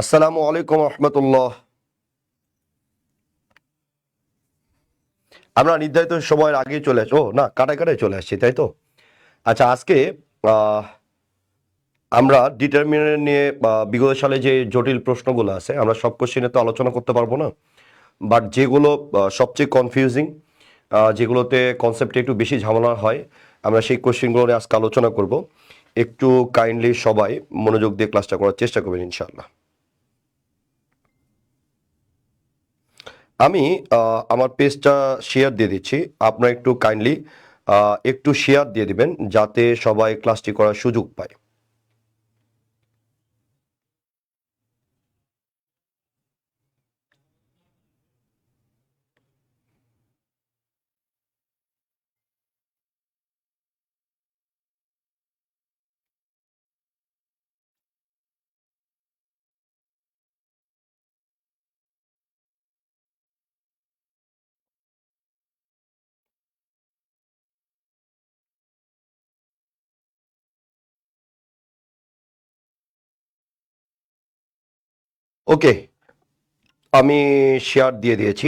আসসালামু আলাইকুম রহমতুল্লাহ। আমরা নির্ধারিত সময়ের আগেই চলে আসি। ও না, কাটায় কাটায় চলে আসছি, তাই তো। আচ্ছা, আজকে আহ, আমরা ডিটারমিনেন্ট নিয়ে বিগত সালে যে জটিল প্রশ্নগুলো আছে আমরা সব কোশ্চেনে তো আলোচনা করতে পারবো না, বাট যেগুলো সবচেয়ে কনফিউজিং, যেগুলোতে কনসেপ্টে একটু বেশি ঝামেলা হয়, আমরা সেই কোশ্চেনগুলো নিয়ে আজকে আলোচনা করব। একটু কাইন্ডলি সবাই মনোযোগ দিয়ে ক্লাসটা করার চেষ্টা করবেন ইনশাআল্লাহ। আমি আমার পেজটা শেয়ার দিয়ে দিচ্ছি। আপনারা একটু কাইন্ডলি একটু শেয়ার দিয়ে দিবেন যাতে সবাই ক্লাসটি করার সুযোগ পায়। ওকে, আমি শেয়ার দিয়ে দিয়েছি।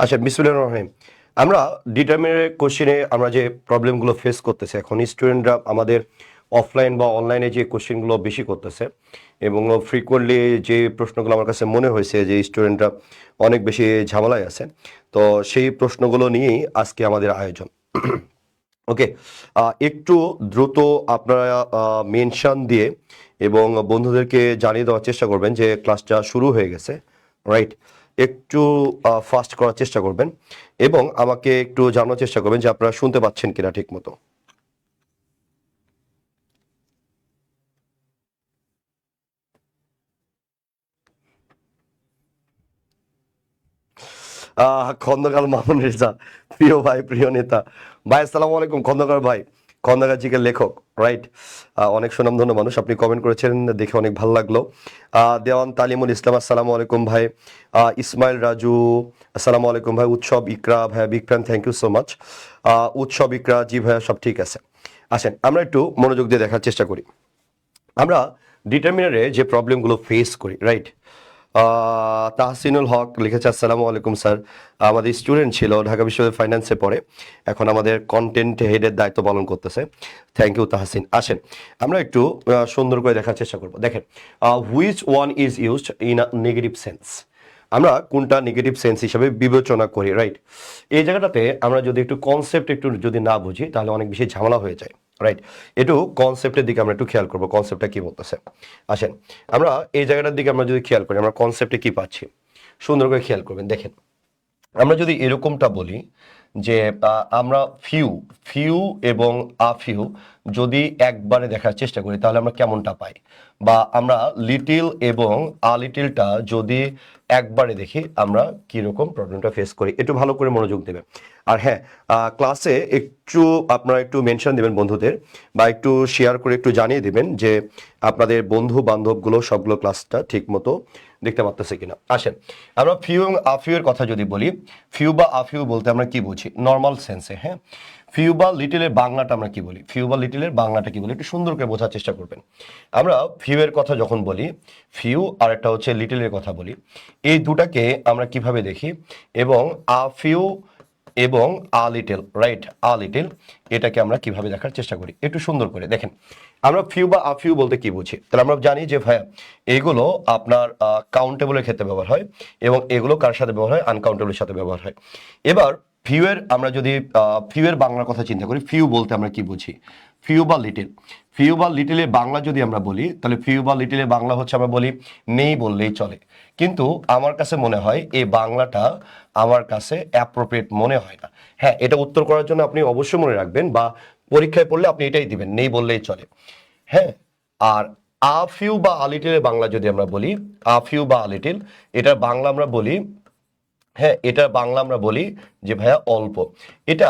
আচ্ছা, বিসমিল্লাহির রহমানির রহিম। আমরা ডিটারমিনের কোশ্চেনে আমরা যে প্রবলেমগুলো ফেস করতেছি এখন, স্টুডেন্টরা আমাদের অফলাইন বা অনলাইনে যে কোশ্চেনগুলো বেশি করতেছে এবং ফ্রিকোয়েন্টলি যে প্রশ্নগুলো আমার কাছে মনে হয়েছে যে স্টুডেন্টরা অনেক বেশি ঝামেলায় আছে, তো সেই প্রশ্নগুলো নিয়েই আজকে আমাদের আয়োজন। ওকে, একটু দ্রুত আপনারা মেনশন দিয়ে এবং বন্ধুদেরকে জানিয়ে দেওয়ার চেষ্টা করবেন যে ক্লাসটা শুরু হয়ে গেছে, রাইট। একটু ফাস্ট করার চেষ্টা করবেন এবং আমাকে একটু জানানোর চেষ্টা করবেন যে আপনারা শুনতে পাচ্ছেন কিনা ঠিক মতো। খন্দকার মামুন রেজা, প্রিয় ভাই, প্রিয় নেতা। ভাই আসসালামু আলাইকুম। খন্দকার ভাই, খন্দকার জিকে লেখক, রাইট। অনেক সুনামধন্য মানুষ, আপনি কমেন্ট করেছেন দেখে অনেক ভালো লাগলো। দেওয়ান তালিমুল ইসলাম, আসসালামু আলাইকুম ভাই। ইসমাইল রাজু, আসসালামু আলাইকুম ভাই। উৎসব ইকরা ভাইয়া, big fan, thank you so much. Utsab Iqra, জি ভাইয়া, সব ঠিক আছে। আসেন আমরা একটু মনোযোগ দিয়ে দেখার চেষ্টা করি। আমরা ডিটারমিনারে যে প্রবলেমগুলো ফেস করি, রাইট। তাহসিনুল হক লিখেছে, আসসালামু আলাইকুম স্যার। আমাদের স্টুডেন্ট ছিল, ঢাকা বিশ্ববিদ্যালয় ফাইন্যান্সে পড়ে, এখন আমাদের কন্টেন্ট হেডের দায়িত্ব পালন করতেছে। Thank you Tahsin. আসেন আমরা একটু সুন্দর করে দেখার চেষ্টা করব। দেখেন, which one is used in a negative sense. আমরা কোনটা নেগেটিভ সেন্স হিসাবে বিবেচনা করি, রাইট। এই জায়গাটাতে আমরা যদি একটু কনসেপ্ট একটু যদি না বুঝি তাহলে অনেক বেশি ঝামেলা হয়ে যায়, রাইট। একটু কনসেপ্টের দিকে আমরা একটু খেয়াল করবো, কনসেপ্টটা কি বলতেছে। আসেন আমরা এই জায়গাটার দিকে আমরা যদি খেয়াল করি আমরা কনসেপ্টে কি পাচ্ছি সুন্দর করে খেয়াল করবেন। দেখেন, আমরা যদি এরকমটা বলি যে আমরা ফিউ ফিউ এবং আফিউ যদি একবারে দেখার চেষ্টা করি তাহলে আমরা কেমনটা পাই, বা আমরা লিটিল এবং আ লিটিলটা যদি একবারে দেখি আমরা কিরকম প্রবলেমটা ফেস করি, একটু ভালো করে মনোযোগ দেবে। আর হ্যাঁ, ক্লাসে একটু আপনারা একটু মেনশন দিবেন বন্ধুদের, বা একটু শেয়ার করে একটু জানিয়ে দিবেন যে আপনাদের বন্ধু বান্ধবগুলো সবগুলো ক্লাসটা ঠিক মতো দেখতে পারতেছে কিনা। আসেন আমরা ফিউ এবং আফিউ এর কথা যদি বলি, ফিউ বা আফিউ বলতে আমরা কি বুঝি নর্মাল সেন্সে, হ্যাঁ। ফিউ বা লিটিলের বাংলাটা আমরা কি বলি, ফিউ বা লিটিলের বাংলাটা কি বলি একটু সুন্দর করে বোঝার চেষ্টা করবেন। আমরা ফিউ এর কথা যখন বলি, ফিউ আর একটা হচ্ছে লিটিলের কথা বলি, এই দুটাকে আমরা কিভাবে দেখি, এবং আফিউ এবং আ লিটেল, রাইট, আ লিটেল এটাকে আমরা কিভাবে দেখার চেষ্টা করি একটু সুন্দর করে দেখেন। আমরা ফিউ বা আফিউ বলতে কি বুঝি, তাহলে আমরা জানি যে ভাইয়া এগুলো আপনার কাউন্টেবলের ক্ষেত্রে ব্যবহার হয় এবং এগুলো কার সাথে ব্যবহার হয়, আনকাউন্টেবলের সাথে ব্যবহার হয়। এবার ফিউ এর আমরা যদি ফিউ এর বাংলার কথা চিন্তা করি, ফিউ বলতে আমরা কি বুঝি, ফিউ বা লিটিল। ফিউ বা লিটিলের বাংলা যদি আমরা বলি তাহলে ফিউ বা লিটিলের বাংলা হচ্ছে আমরা বলি নেই বললেই চলে। কিন্তু আমার কাছে মনে হয় এই বাংলাটা আমার কাছে অ্যাপ্রোপ্রিয়েট মনে হয় না। হ্যাঁ, এটা উত্তর করার জন্য আপনি অবশ্যই মনে রাখবেন বা পরীক্ষায় পড়লে আপনি এটাই দিবেন, নেই বললেই চলে। হ্যাঁ, আর আ ফিউ বা আলিটিলের বাংলা যদি আমরা বলি, আ ফিউ বা আলিটিল, এটার বাংলা আমরা বলি, হ্যাঁ এটার বাংলা আমরা বলি যে ভাইয়া অল্প। এটা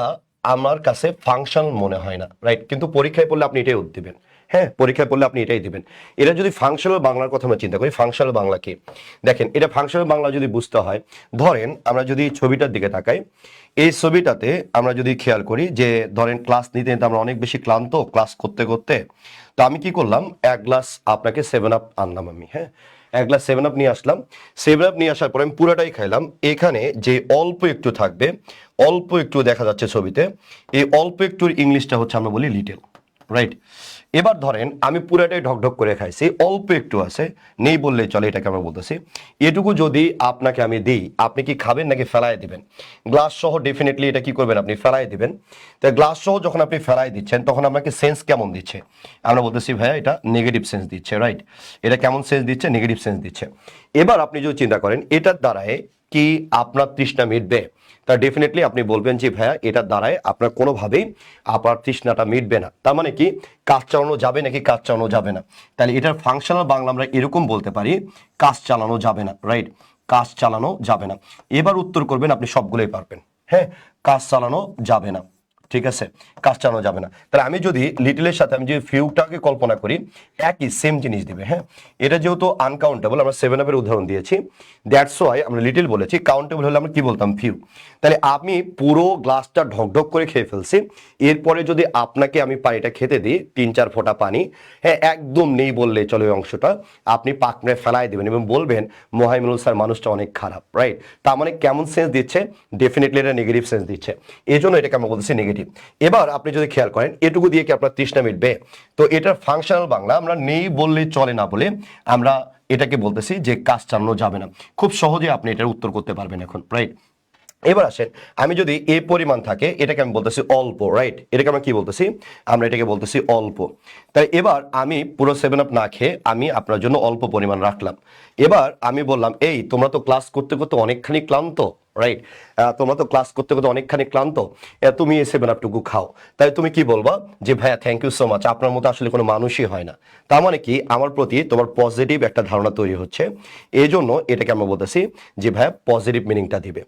আমার কাছে ফাংশনাল মনে হয় না, রাইট? কিন্তু পরীক্ষায় পড়লে আপনি এটাই উত্তর দিবেন। হ্যাঁ, পরীক্ষায় পড়লে আপনি এটাই দিবেন। এটা যদি ফাংশনাল বাংলার কথা আমরা চিন্তা করি, ফাংশনাল বাংলা কি? দেখেন, এটা ফাংশনাল বাংলা যদি বুঝতে হয়, ধরেন আমরা যদি ছবিটার দিকে তাকাই, এই ছবিটাতে আমরা যদি খেয়াল করি যে ধরেন ক্লাস নিতে নিতে আমরা অনেক বেশি ক্লান্ত, ক্লাস করতে করতে, তো আমি কি করলাম, এক গ্লাস আপনাকে 7 আপ আনলাম আমি, হ্যাঁ এক গ্লাস 7 আপ নিয়ে আসলাম। 7 আপ নিয়ে আসার পরে আমি পুরোটাই খাইলাম। এখানে যে অল্প একটু থাকবে, অল্প একটু দেখা যাচ্ছে ছবিতে, এই অল্প একটুর ইংলিশটা হচ্ছে আমরা বলি লিটল, রাইট? এবার ধরেন আমি পুরাটাই ঢকঢক করে খাইছি, অল্প একটু আছে, নেই বললেই চলে, এটাকে আমরা বলতেছি। এটুকু যদি আপনাকে আমি দিই, আপনি কি খাবেন নাকি ফেলায় দিবেন? গ্লাস সহ ডেফিনেটলি এটা কি করবেন, আপনি ফেলায় দিবেন। তাই গ্লাস সহ যখন আপনি ফেলায় দিচ্ছেন, তখন আপনাকে সেন্স কেমন দিচ্ছে? আমরা বলতেছি ভাইয়া এটা নেগেটিভ সেন্স দিচ্ছে, রাইট? এটা কেমন সেন্স দিচ্ছে? নেগেটিভ সেন্স দিচ্ছে। এবার আপনি যদি চিন্তা করেন এটার দ্বারায় কি আপনার তৃষ্ণা মিটবে, তা ডেফিনেটলি আপনি বলবেন যে ভাইয়া এটার দ্বারায় আপনার কোনোভাবেই আপনার তৃষ্ণাটা মিটবে না। তার মানে কি, কাজ চালানো যাবে নাকি কাজ চালানো যাবে না? তাহলে এটার ফাংশনাল বাংলা আমরা এরকম বলতে পারি, কাজ চালানো যাবে না, রাইট? কাজ চালানো যাবে না। এবার উত্তর করবেন, আপনি সবগুলোই পারবেন। হ্যাঁ, কাজ চালানো যাবে না, ঠিক আছে, কাজ চালানো যাবে না। তাহলে আমি যদি লিটলের সাথে আমি যদি ফিউটাকে কল্পনা করি, একই সেম জিনিস দিবে। হ্যাঁ, এটা যেহেতু আনকাউন্টেবল, আমরা 7 আপের উদাহরণ দিয়েছি, দ্যাটস ওয়াই আমরা লিটল বলেছি। কাউন্টেবল হলে আমরা কি বলতাম, ফিউ। তাহলে আমি পুরো গ্লাসটা ঢকঢক করে খেয়ে ফেলছি, এরপরে যদি আপনাকে আমি পানিটা খেতে দিই 3-4 ফোঁটা পানি, হ্যাঁ একদম নেই বললে চলে ওই অংশটা, আপনি পাকড়ে ফেলাই দেবেন এবং বলবেন মোহাইমিনুল স্যার মানুষটা অনেক খারাপ, রাইট? তার মানে কেমন সেন্স দিচ্ছে? ডেফিনেটলি এটা নেগেটিভ সেন্স দিচ্ছে, এই জন্য এটাকে আমরা বলতেছি নেগেটিভ। এবার আপনি যদি খেয়াল করেন এটুকু দিয়ে কি আপনার তৃষ্ণা মিটবে? তো এটার ফাংশনাল বাংলা আমরা নেই বললে চলে না বলে আমরা এটাকে বলতেছি যে কাজ চালানো যাবে না। খুব সহজে আপনি এটার উত্তর করতে পারবেন এখন, রাইট? এবার আসেন, আমি যদি এ পরিমাণ থাকে, এটাকে আমি বলতেছি অল্প, রাইট? এটাকে আমরা কি বলতেছি? আমরা এটাকে বলতেছি অল্প। তাই এবার আমি পুরো 7 আপ না খেয়ে আমি আপনার জন্য অল্প পরিমাণ রাখলাম। এবার আমি বললাম, এই তোমরা তো ক্লাস করতে করতে অনেকখানি ক্লান্ত, রাইট? তোমরা তো ক্লাস করতে করতে অনেকখানি ক্লান্ত, তুমি এই 7 আপটুকু খাও। তাই তুমি কি বলবা যে ভাইয়া থ্যাংক ইউ সো মাচ, আপনার মতো আসলে কোনো মানুষই হয় না। তার মানে কি, আমার প্রতি তোমার পজিটিভ একটা ধারণা তৈরি হচ্ছে, এই জন্য এটাকে আমরা বলতেছি যে ভাইয়া পজিটিভ মিনিংটা দিবে।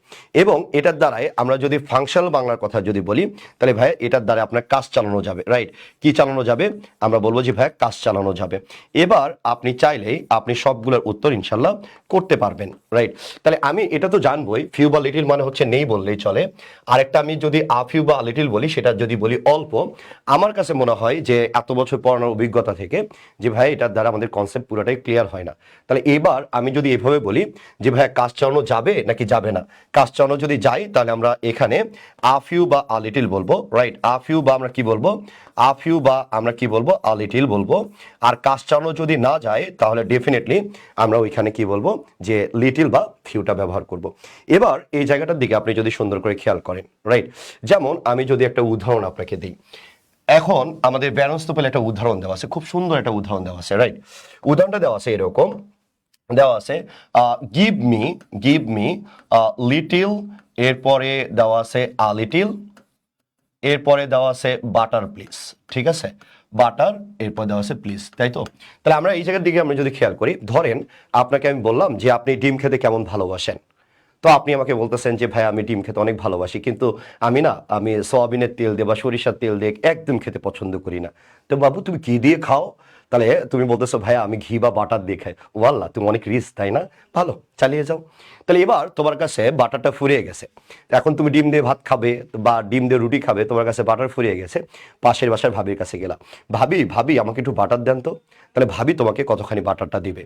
এবং এটার দ্বারাই আমরা যদি ফাংশনাল বাংলার কথা যদি বলি, তাহলে ভাইয়া এটার দ্বারা আপনার কাজ চালানো যাবে, রাইট? কি চালানো যাবে? আমরা বলবো যে ভাইয়া কাজ চালানো যাবে। এবার আপনি চাইলেই আপনি সবগুলোর উত্তর ইনশাল্লাহ করতে পারবেন, রাইট? তাহলে আমি এটা তো জানবই, ফিউ বা লিটিল মানে হচ্ছে নেই বললেই চলে। আরেকটা আমি যদি আ ফিউ বা লিটিল বলি, সেটা যদি বলি অল্প, আমার কাছে মনে হয় যে এত বছর পড়ানোর অভিজ্ঞতা থেকে যে ভাই এটার দ্বারা আমাদের কনসেপ্ট পুরোটাই ক্লিয়ার হয় না। তাহলে এবার আমি যদি এভাবে বলি যে ভাই কাজ চালানো যাবে নাকি যাবে না, কাজ চালানো যদি যাই তাহলে আমরা এখানে আ ফিউ বা আ লিটিল বলবো, রাইট? আ ফিউ বা আমরা কি বলবো, আ ফিউ বা আমরা কি বলবো, আ লিটিল বলবো। আর কাজ চালানো যদি না যায় তাহলে ডেফিনেটলি আমরা ওইখানে কি বলবো, যে লিটিল বা ফিউটা ব্যবহার করব। এবার এই জায়গাটার দিকে আপনি যদি সুন্দর করে খেয়াল করেন, রাইট? যেমন আমি যদি একটা উদাহরণ আপনাকে দিই, এখন আমাদের ব্যালেন্স তো পেলে একটা উদাহরণ দেওয়া আছে, খুব সুন্দর একটা উদাহরণ দেওয়া আছে, রাইট? উদাহরণটা দেওয়া আছে এরকম, দেওয়া আছে গিভ মি লিটিল, এরপরে দেওয়া আছে আ লিটিল, এরপরে দেওয়া আছে বাটার প্লিজ, ঠিক আছে? বাটার, এরপর দেওয়া আছে প্লিজ, তাই তো? তাহলে আমরা এই জায়গার দিকে আমরা যদি খেয়াল করি, ধরেন আপনাকে আমি বললাম যে আপনি ডিম খেতে কেমন ভালোবাসেন, তো আপনি আমাকে বলতেছেন যে ভাই আমি ডিম খেতে অনেক ভালোবাসি, কিন্তু আমি সয়াবিনের তেল দিয়ে বা সরিষার তেল দিয়ে একদম খেতে পছন্দ করি না। তো বাবু তুমি কি দিয়ে খাও? তাহলে তুমি বলতেছো ভাইয়া আমি ঘি বা বাটার দিয়ে খাই। ওয়াল্লাহ, তুমি অনেক রিচ, তাই না? ভালো, চালিয়ে যাও। তাহলে এবার তোমার কাছে বাটারটা ফুরিয়ে গেছে, এখন তুমি ডিম দিয়ে ভাত খাবে বা ডিম দিয়ে রুটি খাবে, তোমার কাছে বাটার ফুরিয়ে গেছে। পাশের বাসার ভাবির কাছে গেলা, ভাবি ভাবি আমাকে একটু বাটার দেন তো। তাহলে ভাবি তোমাকে কতখানি বাটারটা দিবে?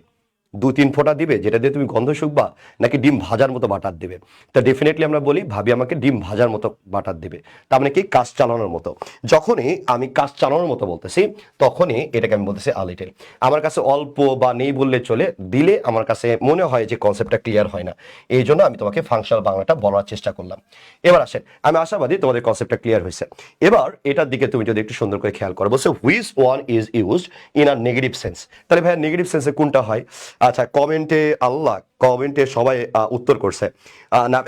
2-3 ফোঁটা দিবে, যেটা দিয়ে তুমি গন্ধ শুকবা, নাকি ডিম ভাজার মতো বাটার দিবে? তা ডেফিনেটলি আমরা বলি ভাবি আমাকে ডিম ভাজার মতো বাটার দিবে। তার মানে কি, কাজ চালানোর মতো। যখনই আমি কাজ চালানোর মতো বলতেছি, তখনই এটাকে আমি বলতেছি আ লিটল। আমার কাছে অল্প বা নেই বললে চলে, দিলে আমার কাছে মনে হয় যে কনসেপ্টটা ক্লিয়ার হয় না, এই জন্য আমি তোমাকে ফাংশনাল বাংলাটা বলার চেষ্টা করলাম। এবার আসেন, আমি আশাবাদী তোমাদের কনসেপ্টটা ক্লিয়ার হয়েছে। এবার এটার দিকে তুমি যদি একটু সুন্দর করে খেয়াল করো, বলছে which one is used in a negative sense. তাহলে ভাই নেগেটিভ সেন্সে কোনটা হয়? আচ্ছা, কমেন্টে সবাই উত্তর করছে। না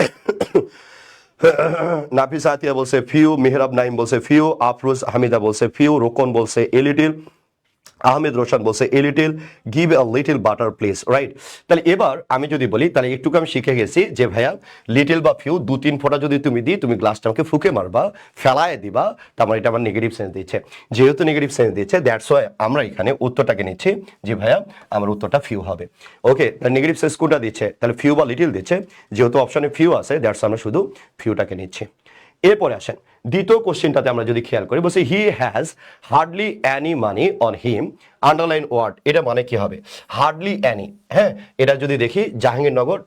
নাফিস আতিয়া বলছে ফিউ, মেহরাব নাইম বলছে ফিউ, আফরোজ হামিদা বলছে ফিউ, রোকন বলছে এ লিটিল, আহমেদ রোশন বলছে a little give a little butter please, right. তাহলে এবার আমি যদি বলি, তাহলে একটুকু আমি শিখে গেছি যে ভাইয়া লিটিল বা ফিউ 2-3 ফোঁটা যদি তুমি দিই, তুমি গ্লাসটা আমাকে ফুকে মারবা, ফেলায় দিবা, তার মানে এটা আমার নেগেটিভ সেন্স দিচ্ছে। যেহেতু নেগেটিভ সেন্স দিচ্ছে, দ্যাটস ওয়াই আমরা এখানে উত্তরটাকে নিচ্ছি যে ভাইয়া আমার উত্তরটা ফিউ হবে। ওকে, নেগেটিভ সেন্স কোনটা দিচ্ছে? তাহলে ফিউ বা লিটিল দিচ্ছে, যেহেতু অপশনে ফিউ আছে, দ্যাটস আমরা শুধু ফিউটাকে নিচ্ছি। এরপরে আসেন দ্বিতীয় কোশ্চেনটাতে আমরা যদি খেয়াল করি, বলছে he has hardly any money on him, underline word. এটা মানে কি হবে? হার্ডলি অ্যানি, হ্যাঁ, এটা যদি দেখি জাহাঙ্গীরনগর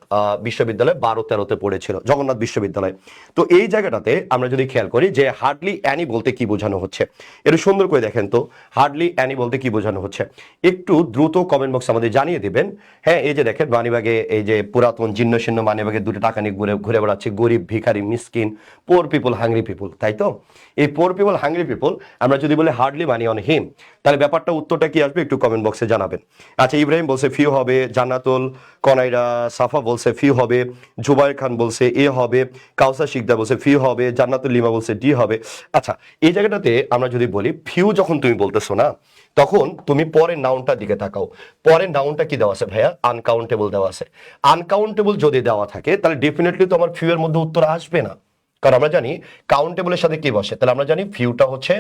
বিশ্ববিদ্যালয় 12-13-তে পড়েছিল, জগন্নাথ বিশ্ববিদ্যালয়। তো এই জায়গাটাতে আমরা যদি খেয়াল করি যে হার্ডলি অ্যানি বলতে কি বোঝানো হচ্ছে, একটু সুন্দর করে দেখেন তো হার্ডলি অ্যানি বলতে কি বোঝানো হচ্ছে, একটু দ্রুত কমেন্ট বক্স আমাদের জানিয়ে দিবেন। হ্যাঁ, এই যে দেখেন মানিব্যাগে এই যে পুরাতন জীর্ণ শীর্ণ মানিব্যাগে 2 টাকা নিয়ে ঘুরে বেড়াচ্ছে গরিব, ভিখারি, মিসকিন, পোর পিপল, হাংরি পিপল, তাই তো? এই পোর পিপল, হাংরি পিপল আমরা যদি বলি হার্ডলি মানি অন হিম, তাহলে ব্যাপারটা উত্তরটা কি আসবে একটু কমেন্ট বক্সে জানাবেন। আচ্ছা, ইব্রাহিম বলছে ফিউ হবে, জান্নাতুল কনাইরা সাফা বলছে ফিউ হবে, জুবাইর খান বলছে এ হবে, কাউসার শিকদার বলছে ফিউ হবে, জান্নাতুল লিমা বলছে ডি হবে। আচ্ছা, এই জায়গাটাতে আমরা যদি বলি ফিউ যখন তুমি বলতেছো না, তখন তুমি পরের নাউনটার দিকে তাকাও। পরের নাউনটা কি দেওয়া আছে ভাইয়া? আনকাউন্টেবল দেওয়া আছে। আনকাউন্টেবল যদি দেওয়া থাকে তাহলে ডেফিনেটলি তো আমার ফিউ এর মধ্যে উত্তর আসবে না, কারণ আমরা জানি কাউন্টেবলের সাথে কি বসে। তাহলে আমরা জানি ফিউটা হচ্ছে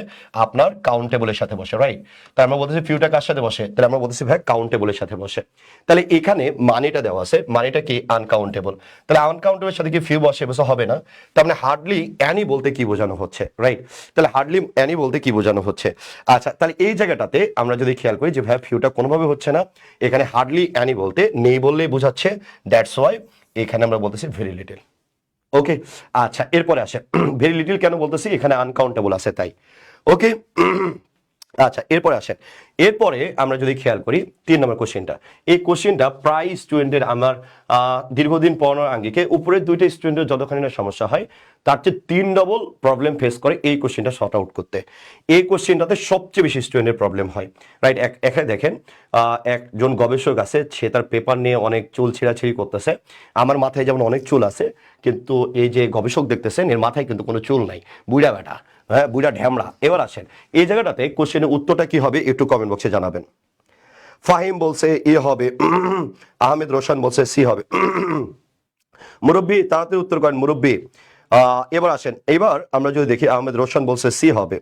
আপনার কাউন্টেবলের সাথে বসে, রাইট? তাহলে আমরা বলতেছি ফিউটা কার সাথে বসে? তাহলে আমরা বলতেছি ভাই কাউন্টেবলের সাথে বসে। তাহলে এখানে মানিটা দেওয়া আছে, মানিটা কি? আনকাউন্টেবল। তাহলে আনকাউন্টেবলের সাথে কি ফিউ বসে? বসে হবে না। তার মানে হার্ডলি অ্যানি বলতে কি বোঝানো হচ্ছে, রাইট? তাহলে হার্ডলি অ্যানি বলতে কি বোঝানো হচ্ছে? আচ্ছা, তাহলে এই জায়গাটাতে আমরা যদি খেয়াল করি যে ভাই ফিউটা কোনোভাবে হচ্ছে না, এখানে হার্ডলি অ্যানি বলতে নেই বললেই বোঝাচ্ছে, দ্যাটস ওয়াই এখানে আমরা বলতেছি ভেরি লিটল। ওকে, আচ্ছা, এরপরে আসে ভেরি লিটল কেন বলতেছি? এখানে আনকাউন্টেবল আছে তাই। ওকে, আচ্ছা, এরপরে আসেন। এরপরে আমরা যদি খেয়াল করি 3 নম্বর কোশ্চেনটা, এই কোশ্চেনটা প্রায় স্টুডেন্টের আমার দীর্ঘদিন পড়ানোর আঙ্গিকে উপরের 2টা স্টুডেন্টের যতখানি না সমস্যা হয়, তার চেয়ে 3 ডবল প্রবলেম ফেস করে এই কোশ্চেনটা শর্ট আউট করতে। এই কোশ্চেনটাতে সবচেয়ে বেশি স্টুডেন্টের প্রবলেম হয়, রাইট? এখানে দেখেন একজন গবেষক আছে, সে তার পেপার নিয়ে অনেক চুল ছিঁড়াছিঁড়ি করতেছে। আমার মাথায় যেমন অনেক চুল আছে, কিন্তু এই যে গবেষক দেখতেছেন এর মাথায় কিন্তু কোনো চুল নাই, বুড়া বেটা, হ্যাঁ, বুড়া ঢ্যামড়া। এবার আসেন এই জায়গাটাতে কোশ্চেনের উত্তরটা কি হবে একটু কমেন্ট বক্সে জানাবেন। ফাহিম বলছে এ হবে, আহমেদ রোশন বলছে সি হবে। মুরব্বী তাড়াতাড়ি উত্তর করেন মুরব্বী। এবার আসেন, এবার আমরা যদি দেখি আহমেদ রোশন বলছে সি হবে,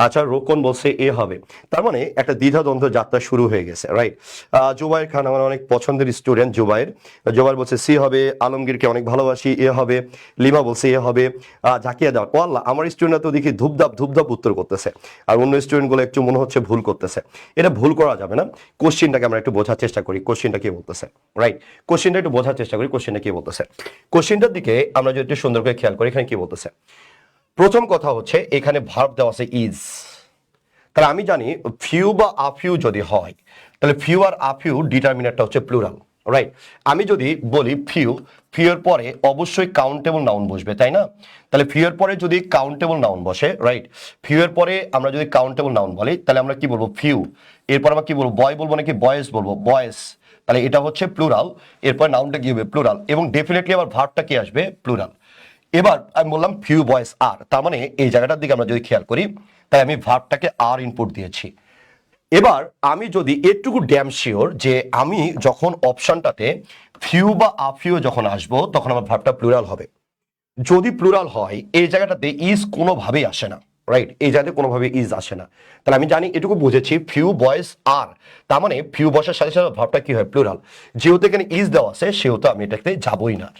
আচ্ছা রোকন বলছে এ হবে। তার মানে একটা দ্বিধাদ্বন্দ্ব যাত্রা শুরু হয়ে গেছে, রাইট? জুবাইর খান আমার অনেক পছন্দের স্টুডেন্ট, জুবাইর বলছে সি হবে, আলমগীরকে অনেক ভালোবাসি এ হবে, লিমা বলছে এ হবে, জাকিয়া দাও ও আল্লাহ, আমার স্টুডেন্টরা তো দেখি ধূপধাপ উত্তর করতেছে, আর অন্য স্টুডেন্টগুলো একটু মনে হচ্ছে ভুল করতেছে। এটা ভুল করা যাবে না, কোশ্চেনটাকে আমরা একটু বোঝার চেষ্টা করি, কোশ্চেনটা কি বলতেছে, রাইট? কোশ্চেনটা একটু বোঝার চেষ্টা করি, কোশ্চেনটা কি বলতেছে। কোশ্চেনটার দিকে আমরা যদি একটু সুন্দর করে খেয়াল করি, এখানে কি বলতেছে? প্রথম কথা হচ্ছে এখানে ভার্ব দেওয়া আছে ইজ। তাহলে আমি জানি ফিউ বা আফিউ যদি হয়, তাহলে ফিউ আর আফিউ ডিটারমিনারটা হচ্ছে প্লুরাল, রাইট? আমি যদি বলি ফিউ, ফিউর পরে অবশ্যই কাউন্টেবল নাউন বসবে, তাই না? তাহলে ফিউর পরে যদি কাউন্টেবল নাউন বসে, রাইট? ফিউর পরে আমরা যদি কাউন্টেবল নাউন বলি, তাহলে আমরা কি বলবো? ফিউ। এরপর আমরা কি বলবো? বয় বলবো নাকি বয়েস বলবো? বয়েস। তাহলে এটা হচ্ছে প্লুরাল, এরপর নাউনটা কি হবে? প্লুরাল, এবং ডেফিনেটলি আবার ভার্বটা কি আসবে? প্লুরাল। এবার আমি বললাম ফিউ বয়েস আর, তার মানে এই জায়গাটার দিকে আমরা যদি খেয়াল করি, তাই আমি ভার্বটাকে আর ইনপুট দিয়েছি। এবার আমি যদি এটুকু ড্যাম শিওর যে আমি যখন অপশনটাতে ফিউ বা আফিউ যখন আসবো, তখন আমার ভার্বটা প্লুরাল হবে। যদি প্লুরাল হয় এই জায়গাটাতে ইজ কোনোভাবেই আসে না, রাইট? এই জায়গাতে কোনোভাবে ইজ আসে না। তাহলে আমি জানি এটুকু বুঝেছি ফিউ বয়েস আর, তার মানে ফিউ বসার সাথে সাথে ভার্বটা কি হয়? প্লুরাল। যেহেতু এখানে ইজ দেওয়া আছে সেহেতু আমি এটাতে যাবই না।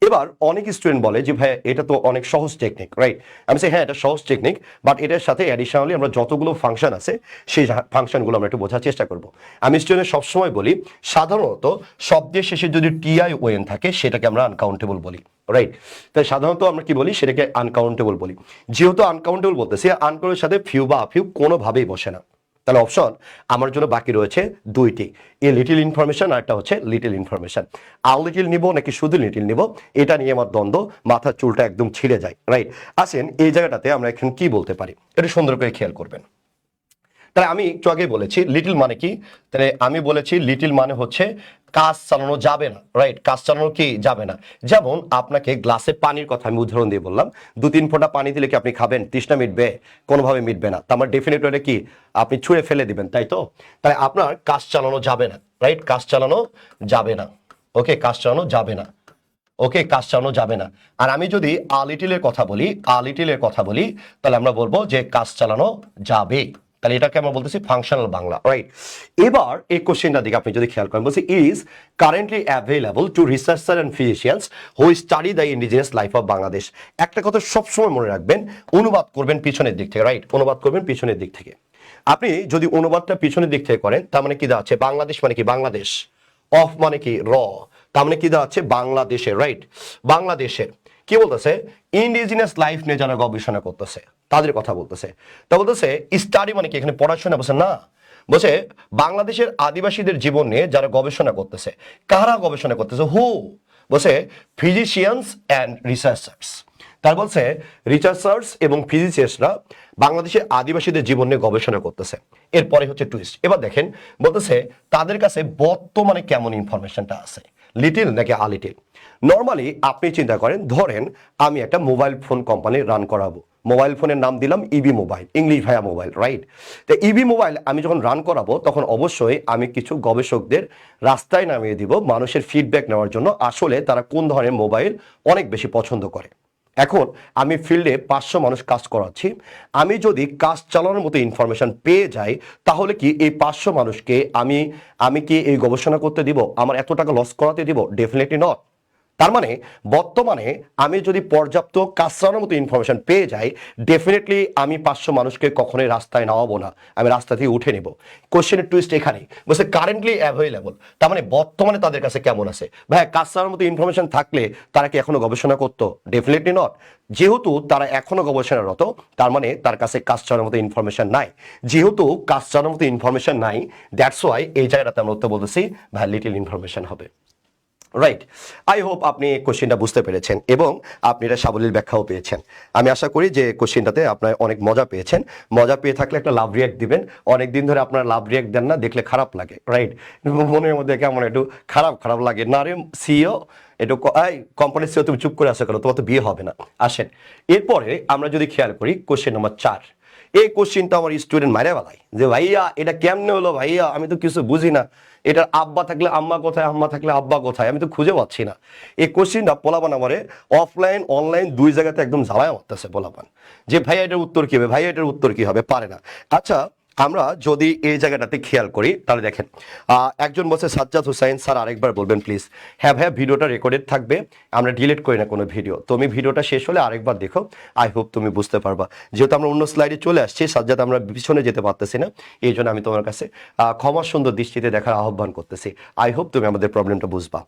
এবার অনেক স্টুডেন্ট বলে যে ভাই এটা তো অনেক সহজ টেকনিক, রাইট? আমি বলি হ্যাঁ এটা সহজ টেকনিক, বাট এটার সাথে অ্যাডিশনালি আমরা যতগুলো ফাংশন আছে সেই ফাংশনগুলো আমরা একটু বোঝার চেষ্টা করব। আমি স্টুডেন্ট সবসময় বলি সাধারণত শব্দের শেষে যদি টিআই ওএন থাকে সেটাকে আমরা আনকাউন্টেবল বলি, রাইট? তাই সাধারণত আমরা কি বলি? সেটাকে আনকাউন্টেবল বলি। যেহেতু আনকাউন্টেবল বলতেছি, আনকাউন্টের সাথে ফিউ বা আফিউ কোনোভাবেই বসে না। তাহলে অপশন আমার জন্য বাকি রয়েছে 2টি, এ লিটিল ইনফরমেশন আর একটা হচ্ছে লিটিল ইনফরমেশন। আর লিটিল নিব নাকি শুধু লিটিল নিব, এটা নিয়ে আমার দ্বন্দ্ব, মাথার চুলটা একদম ছিঁড়ে যায়, রাইট? আসেন এই জায়গাটাতে আমরা এখন কি বলতে পারি, এটা সুন্দর করে খেয়াল করবেন। তাহলে আমি একটু আগে বলেছি লিটিল মানে কি, তাহলে আমি বলেছি লিটিল মানে হচ্ছে কাজ চালানো যাবে না, রাইট? কাজ চালানো কি যাবে না। যেমন আপনাকে গ্লাসে পানির কথা আমি উদাহরণ দিয়ে বললাম, 2-3 ফোঁটা পানি দিলে কি আপনি খাবেন? তৃষ্ণা মিটবে? কোনোভাবে মিটবে না। তার মানে ডেফিনেট ওটা কি আপনি ছুঁড়ে ফেলে দিবেন, তাই তো? তাহলে আপনার কাজ চালানো যাবে না, রাইট? কাজ চালানো যাবে না, ওকে? কাজ চালানো যাবে না, ওকে? কাজ চালানো যাবে না। আর আমি যদি লিটিলের কথা বলি, লিটিলের কথা বলি, তাহলে আমরা বলবো যে কাজ চালানো যাবে। তাহলে এটাকে আমরা বলতেছি ফাংশনাল বাংলা, রাইট? এবার এই কোশ্চেনটার দিকে আপনি যদি খেয়াল করেন, বলছি is currently available to researcher and physicians who study the indigenous life of Bangladesh. একটা কথা সবসময় মনে রাখবেন, অনুবাদ করবেন পিছনের দিক থেকে, রাইট? অনুবাদ করবেন পিছনের দিক থেকে। আপনি যদি অনুবাদটা পিছনের দিক থেকে করেন, তার মানে কি দাঁড়াচ্ছে? বাংলাদেশ মানে কি? বাংলাদেশ। অফ মানে কি? র। তার মানে কি দাঁড়াচ্ছে? বাংলাদেশের, রাইট? বাংলাদেশের কি বলতেছে? ইন্ডিজিনাস লাইফ নিয়ে যারা গবেষণা করতেছে তাদের কথা বলতেছে। তা বলতেছে স্টাডি মানে কি? এখানে পড়াশোনা বলছে না, বলছে বাংলাদেশের আদিবাসীদের জীবন নিয়ে যারা গবেষণা করতেছে। কারা গবেষণা করতেছে? হু? বলছে ফিজিশিয়ানস অ্যান্ড রিসার্চার্স। তার বলছে রিসার্চার্স এবং ফিজিশিয়ানসরা বাংলাদেশের আদিবাসীদের জীবন নিয়ে গবেষণা করতেছে। এরপরে হচ্ছে টুইস্ট। এবার দেখেন, বলতেছে তাদের কাছে বর্তমানে কেমন ইনফরমেশনটা আছে, লিটিল নাকি আলিটিল? নর্মালি আপনি চিন্তা করেন, ধরেন আমি একটা মোবাইল ফোন কোম্পানি রান করাবো, মোবাইল ফোনের নাম দিলাম ইবি মোবাইল, ইংলিশ ভাইয়া মোবাইল, রাইট? তো ইবি মোবাইল আমি যখন রান করাবো তখন অবশ্যই আমি কিছু গবেষকদের রাস্তায় নামিয়ে দিব মানুষের ফিডব্যাক নেওয়ার জন্য, আসলে তারা কোন ধরনের মোবাইল অনেক বেশি পছন্দ করে। এখন আমি ফিল্ডে 500 মানুষ কাজ করাচ্ছি, আমি যদি কাজ চালানোর মতো ইনফরমেশন পেয়ে যাই, তাহলে কি এই 500 মানুষকে আমি কি এই গবেষণা করতে দিব? আমার এত টাকা লস করাতে দিব? Definitely not. তার মানে বর্তমানে আমি যদি পর্যাপ্ত কাজ চালানোর মতো ইনফরমেশন পেয়ে যাই, ডেফিনেটলি আমি 500 মানুষকে কখনোই রাস্তায় নামাবো না, আমি রাস্তা থেকে উঠে নেব। কোশ্চেনের টুইস্ট এখানেই, বলছে কারেন্টলি অ্যাভেলেবল, তার মানে বর্তমানে তাদের কাছে কেমন আছে? ভাই কাজ চালানোর মতো ইনফরমেশন থাকলে তারা কি এখনো গবেষণা করতো? Definitely not. যেহেতু তারা এখনো গবেষণারত, তার মানে তার কাছে কাজ চালানোর মতো ইনফরমেশন নাই। যেহেতু কাজ চালানোর মতো ইনফরমেশন নাই, দ্যাটস ওয়াই এই জায়গাটাতে আমরা উত্তর বলতেছি ভাই লিটিল ইনফরমেশন হবে, রাইট? আই হোপ আপনি কোশ্চেনটা বুঝতে পেরেছেন এবং আপনি এটা সাবলীল ব্যাখ্যাও পেয়েছেন। আমি আশা করি যে কোশ্চেনটাতে আপনার অনেক মজা পেয়েছেন। মজা পেয়ে থাকলে একটা লাভ রিয়াক্ট দিবেন। অনেকদিন ধরে আপনার লাভ রিয়াক্ট দেন না, দেখলে খারাপ লাগে, রাইট? মনের মধ্যে কেমন একটু খারাপ খারাপ লাগে না রে সিও, একটু এই কোম্পানির সিও তুমি চুপ করে আসো কেন, তোমার তো বিয়ে হবে না। আসেন এরপরে আমরা যদি খেয়াল করি কোশ্চেন নম্বর 4। এই কোশ্চেনটা আমার স্টুডেন্ট মারা বেলায় যে ভাইয়া এটা কেমনে হলো ভাইয়া, আমি তো কিছু বুঝি না, এটার আব্বা থাকলে আম্মা কোথায়, আম্মা থাকলে আব্বা কোথায়, আমি তো খুঁজে পাচ্ছি না। এই কোশ্চেনটা পোলাপান আমারে অফলাইন অনলাইন দুই জায়গাতে একদম জ্বালায় মারতেছে পোলাপান, যে ভাইয়া এটার উত্তর কি হবে, ভাইয়া এটার উত্তর কি হবে, পারে না। আচ্ছা আমরা যদি এই জায়গাটাতে খেয়াল করি তাহলে দেখেন, একজন বলছে সাজ্জাদ হুসাইন স্যার আরেকবার বলবেন প্লিজ। হ্যাঁ ভাইয়া ভিডিওটা রেকর্ডেড থাকবে, আমরা ডিলিট করি না কোনো ভিডিও। তুমি ভিডিওটা শেষ হলে আরেকবার দেখো, আই হোপ তুমি বুঝতে পারবা। যেহেতু আমরা অন্য স্লাইডে চলে আসছি, সাজ্জাদ আমরা পিছনে যেতে পারতেছি না, এই জন্য আমি তোমার কাছে ক্ষমা সুন্দর দৃষ্টিতে দেখার আহ্বান করতেছি। আই হোপ তুমি আমাদের প্রবলেমটা বুঝবা।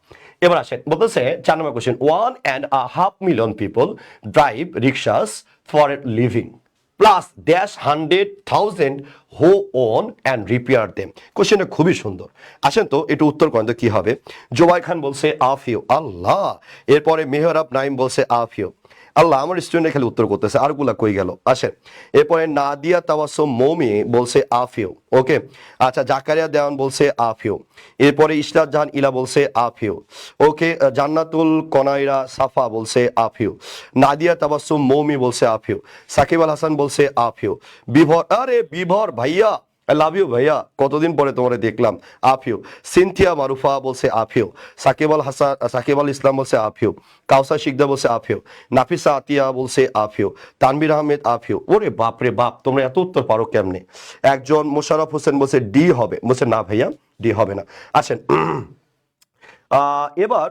এবার আসেন, বলতেছে 4 number question, 1.5 million people drive rickshaws for a living plus dash 100,000 who own and repair them. কোশ্চেনটা খুবই সুন্দর। আসেন তো একটু উত্তর করেন তো কি হবে। জোবাই খান বলছে আফিউ, আল্লাহ। এরপরে মেহরাব নাইম বলছে আফিউ, আল্লাহ। আমার স্টুডেন্ট খালি উত্তর করতেছে, আরগুলা কই গেল? আসেন এরপরে নাদিয়া তাওয়াসুম মৌমি বলছে আফিউ, ওকে। আচ্ছা জাকারিয়া দেওয়ান বলছে আফিউ। এরপরে ইশরাত জাহান ইলা বলছে আফিউ, ওকে। জান্নাতুল কনাইরা সাফা বলছে আফিউ। নাদিয়া তাবাসুম মৌমি বলছে আফিউ। সাকিব আল হাসান বলছে আফিউ। বিভর, আরে বিভর ভাইয়া আই লাভ ইউ ভাইয়া, কতদিন পরে তোমারে দেখলাম, আফিউ। সিনথিয়া মারুফা বলছে আফিউ। সাকিব আল হাসান, সাকিব আল ইসলাম বলছে আফিউ। কাউসার শিকদা বলছে আফিউ। নাফিসা আতিয়া বলছে আফিউ। তানবির আহমেদ আফিউ। ওরে বাপ রে বাপ, তোমরা এত উত্তর পারো কেমনে? একজন মোশাররফ হোসেন বলছে ডি হবে, বলছে না ভাইয়া ডি হবে না। আসেন এবার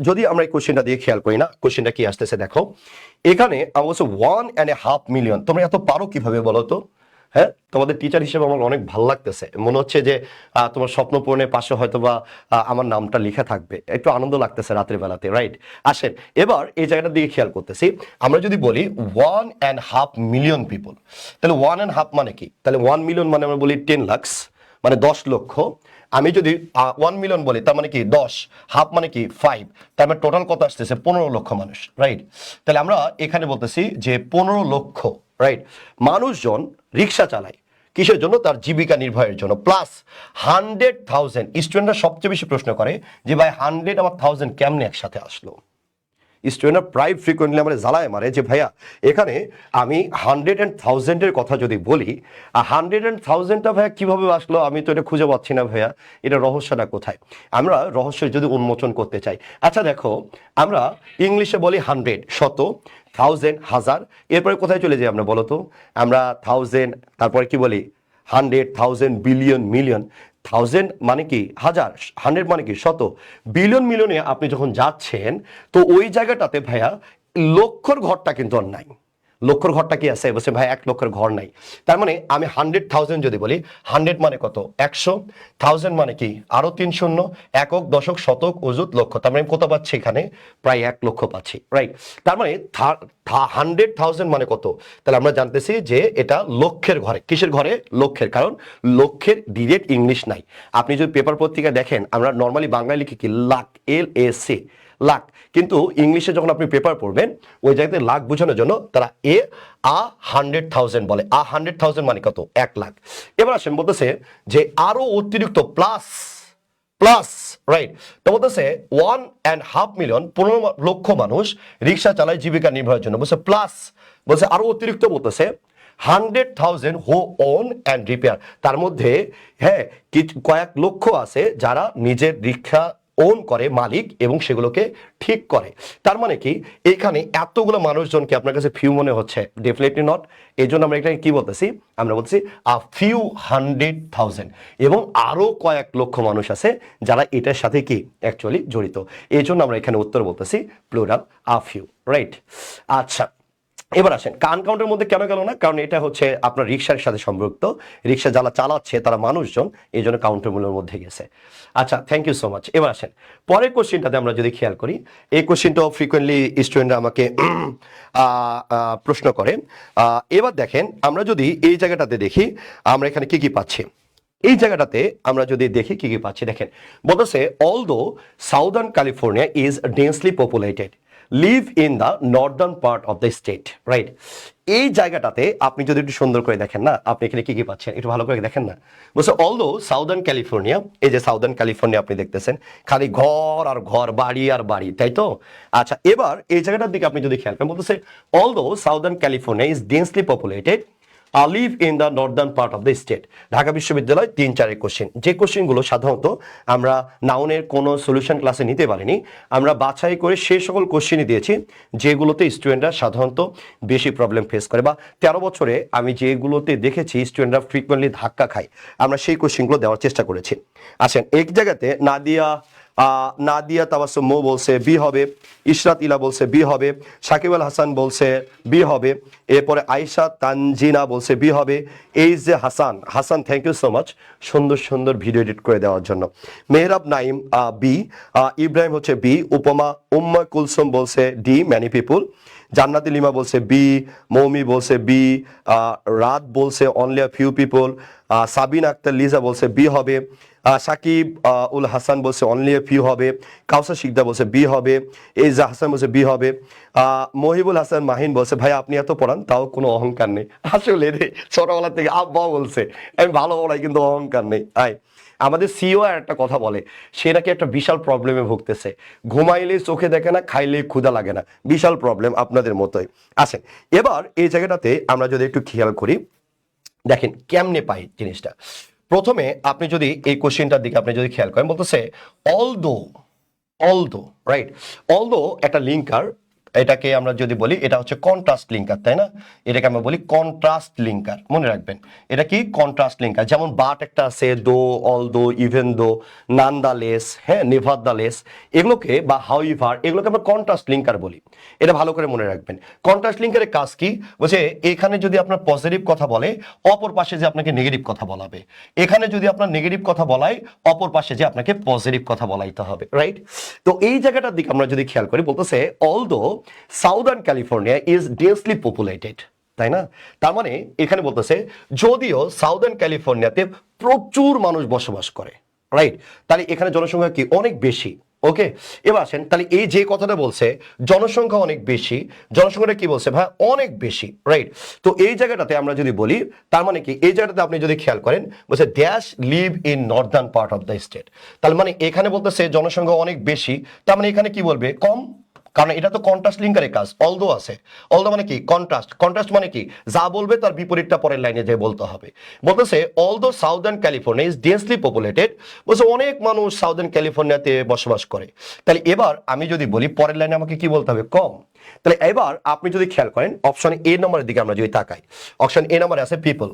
যদি আমরা এই কোশ্চেনটা দিয়ে খেয়াল করি না, কোশ্চেনটা কি আসতেছে দেখো। এখানে অবশ্য 1.5 মিলিয়ন, তোমরা এত পারো কিভাবে বলো তো? হ্যাঁ, তোমাদের টিচার হিসেবে আমার অনেক ভালো লাগতেছে, মনে হচ্ছে যে তোমার স্বপ্ন পূরণের পাশে হয়তো বা আমার নামটা লেখা থাকবে, একটু আনন্দ লাগতেছে রাতের বেলাতে, রাইট? আসেন এবার এই জায়গাটার দিকে খেয়াল করতেছি। আমরা যদি বলি 1.5 মিলিয়ন পিপল, তাহলে 1.5 মানে কি? তাহলে 1 মিলিয়ন মানে আমরা বলি 10 লাখ, মানে 10 লক্ষ। আমি যদি 1 মিলিয়ন বলি তার মানে কি 10, হাফ মানে কি 5, তার মানে টোটাল কত আসতেছে? 15 লক্ষ মানুষ, রাইট? তাহলে আমরা এখানে বলতেছি যে 15 লক্ষ, রাইট, মানুষজন রিক্সা চালায় কিসের জন্য? তার জীবিকা নির্বাহের জন্য। প্লাস 100,000, স্টুডেন্টরা সবচেয়ে বেশি প্রশ্ন করে যে ভাই 100 আবার 1000 কেমনে একসাথে আসলো। স্টুডেন্টরা প্রায় ফ্রিকোয়েন্টলি আমার জ্বালায় মারে যে ভাইয়া এখানে আমি 100 and 1000-এর কথা যদি বলি, 100 and 1000টা ভাইয়া কিভাবে আসলো, আমি তো এটা খুঁজে পাচ্ছি না ভাইয়া, এটা রহস্যটা কোথায়? আমরা রহস্য যদি উন্মোচন করতে চাই, আচ্ছা দেখো আমরা ইংলিশে বলি 100 শত, 1000 হাজার, এরপরে কোথায় চলে যাই আমরা বলো তো? আমরা 1000, তারপরে কি বলি 100, 1000, বিলিয়ন, মিলিয়ন। 1000 মানে কি হাজার, 100 মানে কি শত, বিলিয়ন মিলিয়নে আপনি যখন যাচ্ছেন তো ওই জায়গাটাতে ভাইয়া লক্ষর ঘরটা কিন্তু আর নাই। লক্ষর ঘরটা কি আছে? বলছে ভাই 1 লক্ষের ঘর নাই। তার মানে আমি 100,000 যদি বলি, 100 মানে কত? 100, 1000 মানে কি আরো 3 শূন্য, একক, দশক, শতক, অযুত, লক্ষ। তার মানে আমি কত পাচ্ছি এখানে? প্রায় 1 লক্ষ পাচ্ছি, রাইট? তার মানে 100,000 মানে কত? তাহলে আমরা জানতেছি যে এটা লক্ষের ঘরে। কিসের ঘরে? লক্ষের। কারণ লক্ষের ডিরেক্ট ইংলিশ নাই। আপনি যদি পেপার পত্রিকা দেখেন, আমরা নর্মালি বাংলায় লিখি কি লাখ, LAC, লাখ। কিন্তু ইংলিশে যখন আপনি পেপার পড়বেন ওই জায়গাতে লাখ বোঝানোর জন্য তারা 100,000 বলে। 100,000 মানে কত? 1 লাখ। এবার আসেন বলতেছে যে আরো অতিরিক্ত প্লাস, রাইট? তো বলতেছে 1.5 মিলিয়ন, 15 লক্ষ মানুষ রিক্সা চালায় জীবিকা নির্বাহের জন্য। বলছে প্লাস, বলছে আরো অতিরিক্ত, বলতেছে 100,000 হু ওন অ্যান্ড রিপেয়ার। তার মধ্যে হ্যাঁ কয়েক লক্ষ আছে যারা নিজের রিক্সা ওন করে, মালিক, এবং সেগুলোকে ঠিক করে। তার মানে কি এখানে এতগুলো মানুষজনকে আপনার কাছে ফিউ মনে হচ্ছে? Definitely not. এই জন্য আমরা এখানে কি বলতেছি? আমরা বলতেছি আ ফিউ 100,000, এবং আরো কয়েক লক্ষ মানুষ আছে যারা এটার সাথে কি অ্যাকচুয়ালি জড়িত। এই জন্য আমরা এখানে উত্তর বলতেছি প্লুরাল আ ফিউ, রাইট? আচ্ছা এবার আসেন আনকাউন্টের মধ্যে কেন গেল না? কারণ এটা হচ্ছে আপনার রিক্সার সাথে সম্পৃক্ত, রিক্সা যারা চালাচ্ছে তারা মানুষজন, এই জন্য কাউন্টারগুলোর মধ্যে গেছে। আচ্ছা, থ্যাংক ইউ সো মাচ। এবার আসেন পরের কোশ্চেনটাতে আমরা যদি খেয়াল করি, এই কোশ্চেনটাও ফ্রিকোয়েন্টলি স্টুডেন্টরা আমাকে প্রশ্ন করে। এবার দেখেন আমরা যদি এই জায়গাটাতে দেখি আমরা এখানে কি কি পাচ্ছি। এই জায়গাটাতে আমরা যদি দেখি কি কি পাচ্ছি, দেখেন বলতেছে although southern California is densely populated, live in the Northern part of the state, right? এই জায়গাটাতে আপনি যদি একটু সুন্দর করে দেখেন না, আপনি এখানে কি কি পাচ্ছেন একটু ভালো করে দেখেন না। বলছে অলদো সাউদার্ন ক্যালিফোর্নিয়া, এই যে সাউদার্ন ক্যালিফোর্নিয়া আপনি দেখতেছেন খালি ঘর আর ঘর, বাড়ি আর বাড়ি, তাই তো? আচ্ছা এবার এই জায়গাটার দিকে আপনি যদি খেয়াল করেন, বলতেছে although southern California is densely populated, live in the Northern part of the state. Dhaka বিশ্ববিদ্যালয় 3-4 কোশ্চেন, যে কোশ্চেনগুলো সাধারণত আমরা নাউনের কোনো সলিউশন ক্লাসে নিতে পারিনি, আমরা বাছাই করে সেই সকল কোশ্চেনই দিয়েছি যেগুলোতে স্টুডেন্টরা সাধারণত বেশি প্রবলেম ফেস করে, বা 13 বছরে আমি যেগুলোতে দেখেছি স্টুডেন্টরা ফ্রিকুয়েন্টলি ধাক্কা খায়, আমরা সেই কোশ্চেনগুলো দেওয়ার চেষ্টা করেছি। আসেন এক জায়গাতে নাদিয়া তাবাসসুম মো বলছে বি হবে, ইশরাত ইলা বলছে বি হবে, সাকিব আল হাসান বলছে বি হবে, এরপরে আয়েশা তানজিনা বলছে বি হবে, এই যে Hasan thank you so much সুন্দর সুন্দর ভিডিও এডিট করে দেওয়ার জন্য। মেহরাব নাইম বি, ইব্রাহিম হচ্ছে বি, উপমা উম্মা কুলসুম বলছে ডি, ম্যানি পিপুল, জান্নাতি লিমা বলছে বি, মৌমি বলছে বি, রাত বলছে only a few people, Sabin Akter Liza বলছে বি হবে, সাকিব উল হাসান বলছে অনলি এ ফিউ হবে, কাউসার শিকদার বলছে বি হবে, এজা হাসান বলছে বি হবে, মহিবুল হাসান মাহিন বলছে ভাই আপনি এত পড়ান তাও কোনো অহংকার নেই। আসলে রে ছোটবেলা থেকে আব্বা বলছে আমি ভালো পড়াই কিন্তু অহংকার নেই। আমাদের সিও একটা কথা বলে, সে নাকি একটা বিশাল প্রবলেমে ভুগতেছে, ঘুমাইলে চোখে দেখে না, খাইলে ক্ষুধা লাগে না, বিশাল প্রবলেম আপনাদের মতোই। আসেন এবার এই জায়গাটাতে আমরা যদি একটু খেয়াল করি, দেখেন কেমনে পাই জিনিসটা। প্রথমে আপনি যদি এই কোশ্চেনটার দিকে আপনি যদি খেয়াল করেন, বলতেছে অলদো, রাইট? অলদো একটা লিঙ্কার, এটাকে আমরা যদি বলি এটা হচ্ছে কন্ট্রাস্ট লিঙ্কার, তাই না? এটাকে আমরা বলি কন্ট্রাস্ট লিঙ্কার, মনে রাখবেন এটা কি কন্ট্রাস্ট লিঙ্কার। যেমন বাট একটা আছে, দো, অলদো, ইভেন দো, নান দা লেস, হ্যাঁ, নেভার দা লেস, এগুলোকে বা হাউইভার এগুলোকে আমরা কন্ট্রাস্ট লিঙ্কার বলি। এটা ভালো করে মনে রাখবেন। কন্ট্রাস্ট লিঙ্কারের কাজ কি? বলছে এখানে যদি আপনার পজিটিভ কথা বলে অপর পাশে যে আপনাকে নেগেটিভ কথা বলাবে, এখানে যদি আপনার নেগেটিভ কথা বলাই অপর পাশে যে আপনাকে পজিটিভ কথা বলাইতে হবে, রাইট? তো এই জায়গাটার দিকে আমরা যদি খেয়াল করি, বলতেছে although southern California is densely populated, তাই না? তার মানে এখানে বলতেছে যদিও সাউদার্ন ক্যালিফোর্নিয়াতে প্রচুর মানুষ বসবাস করে, রাইট? তাহলে এখানে জনসংখ্যা কি অনেক বেশি, ওকে, এবার আসেন তাহলে এই যে কথাটা বলছে জনসংখ্যা অনেক বেশি, জনসংখ্যাটা কি বলছে ভাই অনেক বেশি, রাইট? তো এই জায়গাটাতে আমরা যদি বলি তার মানে কি এই জায়গাটাতে আপনি যদি খেয়াল করেন বলছে dash live in Northern part of the state, তার মানে এখানে বলতেছে জনসংখ্যা অনেক বেশি, তার মানে এখানে কি বলবে কম, কারণ এটা তো কন্ট্রাস্ট লিঙ্কারের কাজ। অলদো আছে, অলদো মানে কি কন্ট্রাস্ট, কন্ট্রাস্ট মানে কি যা বলবে তার বিপরীতটা পরের লাইনে যে বলতে হবে। বলতেছে although southern California is densely populated, বলছে অনেক মানুষ সাউদার্ন ক্যালিফোর্নিয়াতে বসবাস করে। তাহলে এবার আমি যদি বলি পরের লাইনে আমাকে কি বলতে হবে কম। তাহলে এবার আপনি যদি খেয়াল করেন অপশন এ নম্বরের দিকে আমরা যদি তাকাই, অপশন এ নম্বরে আছে পিপল।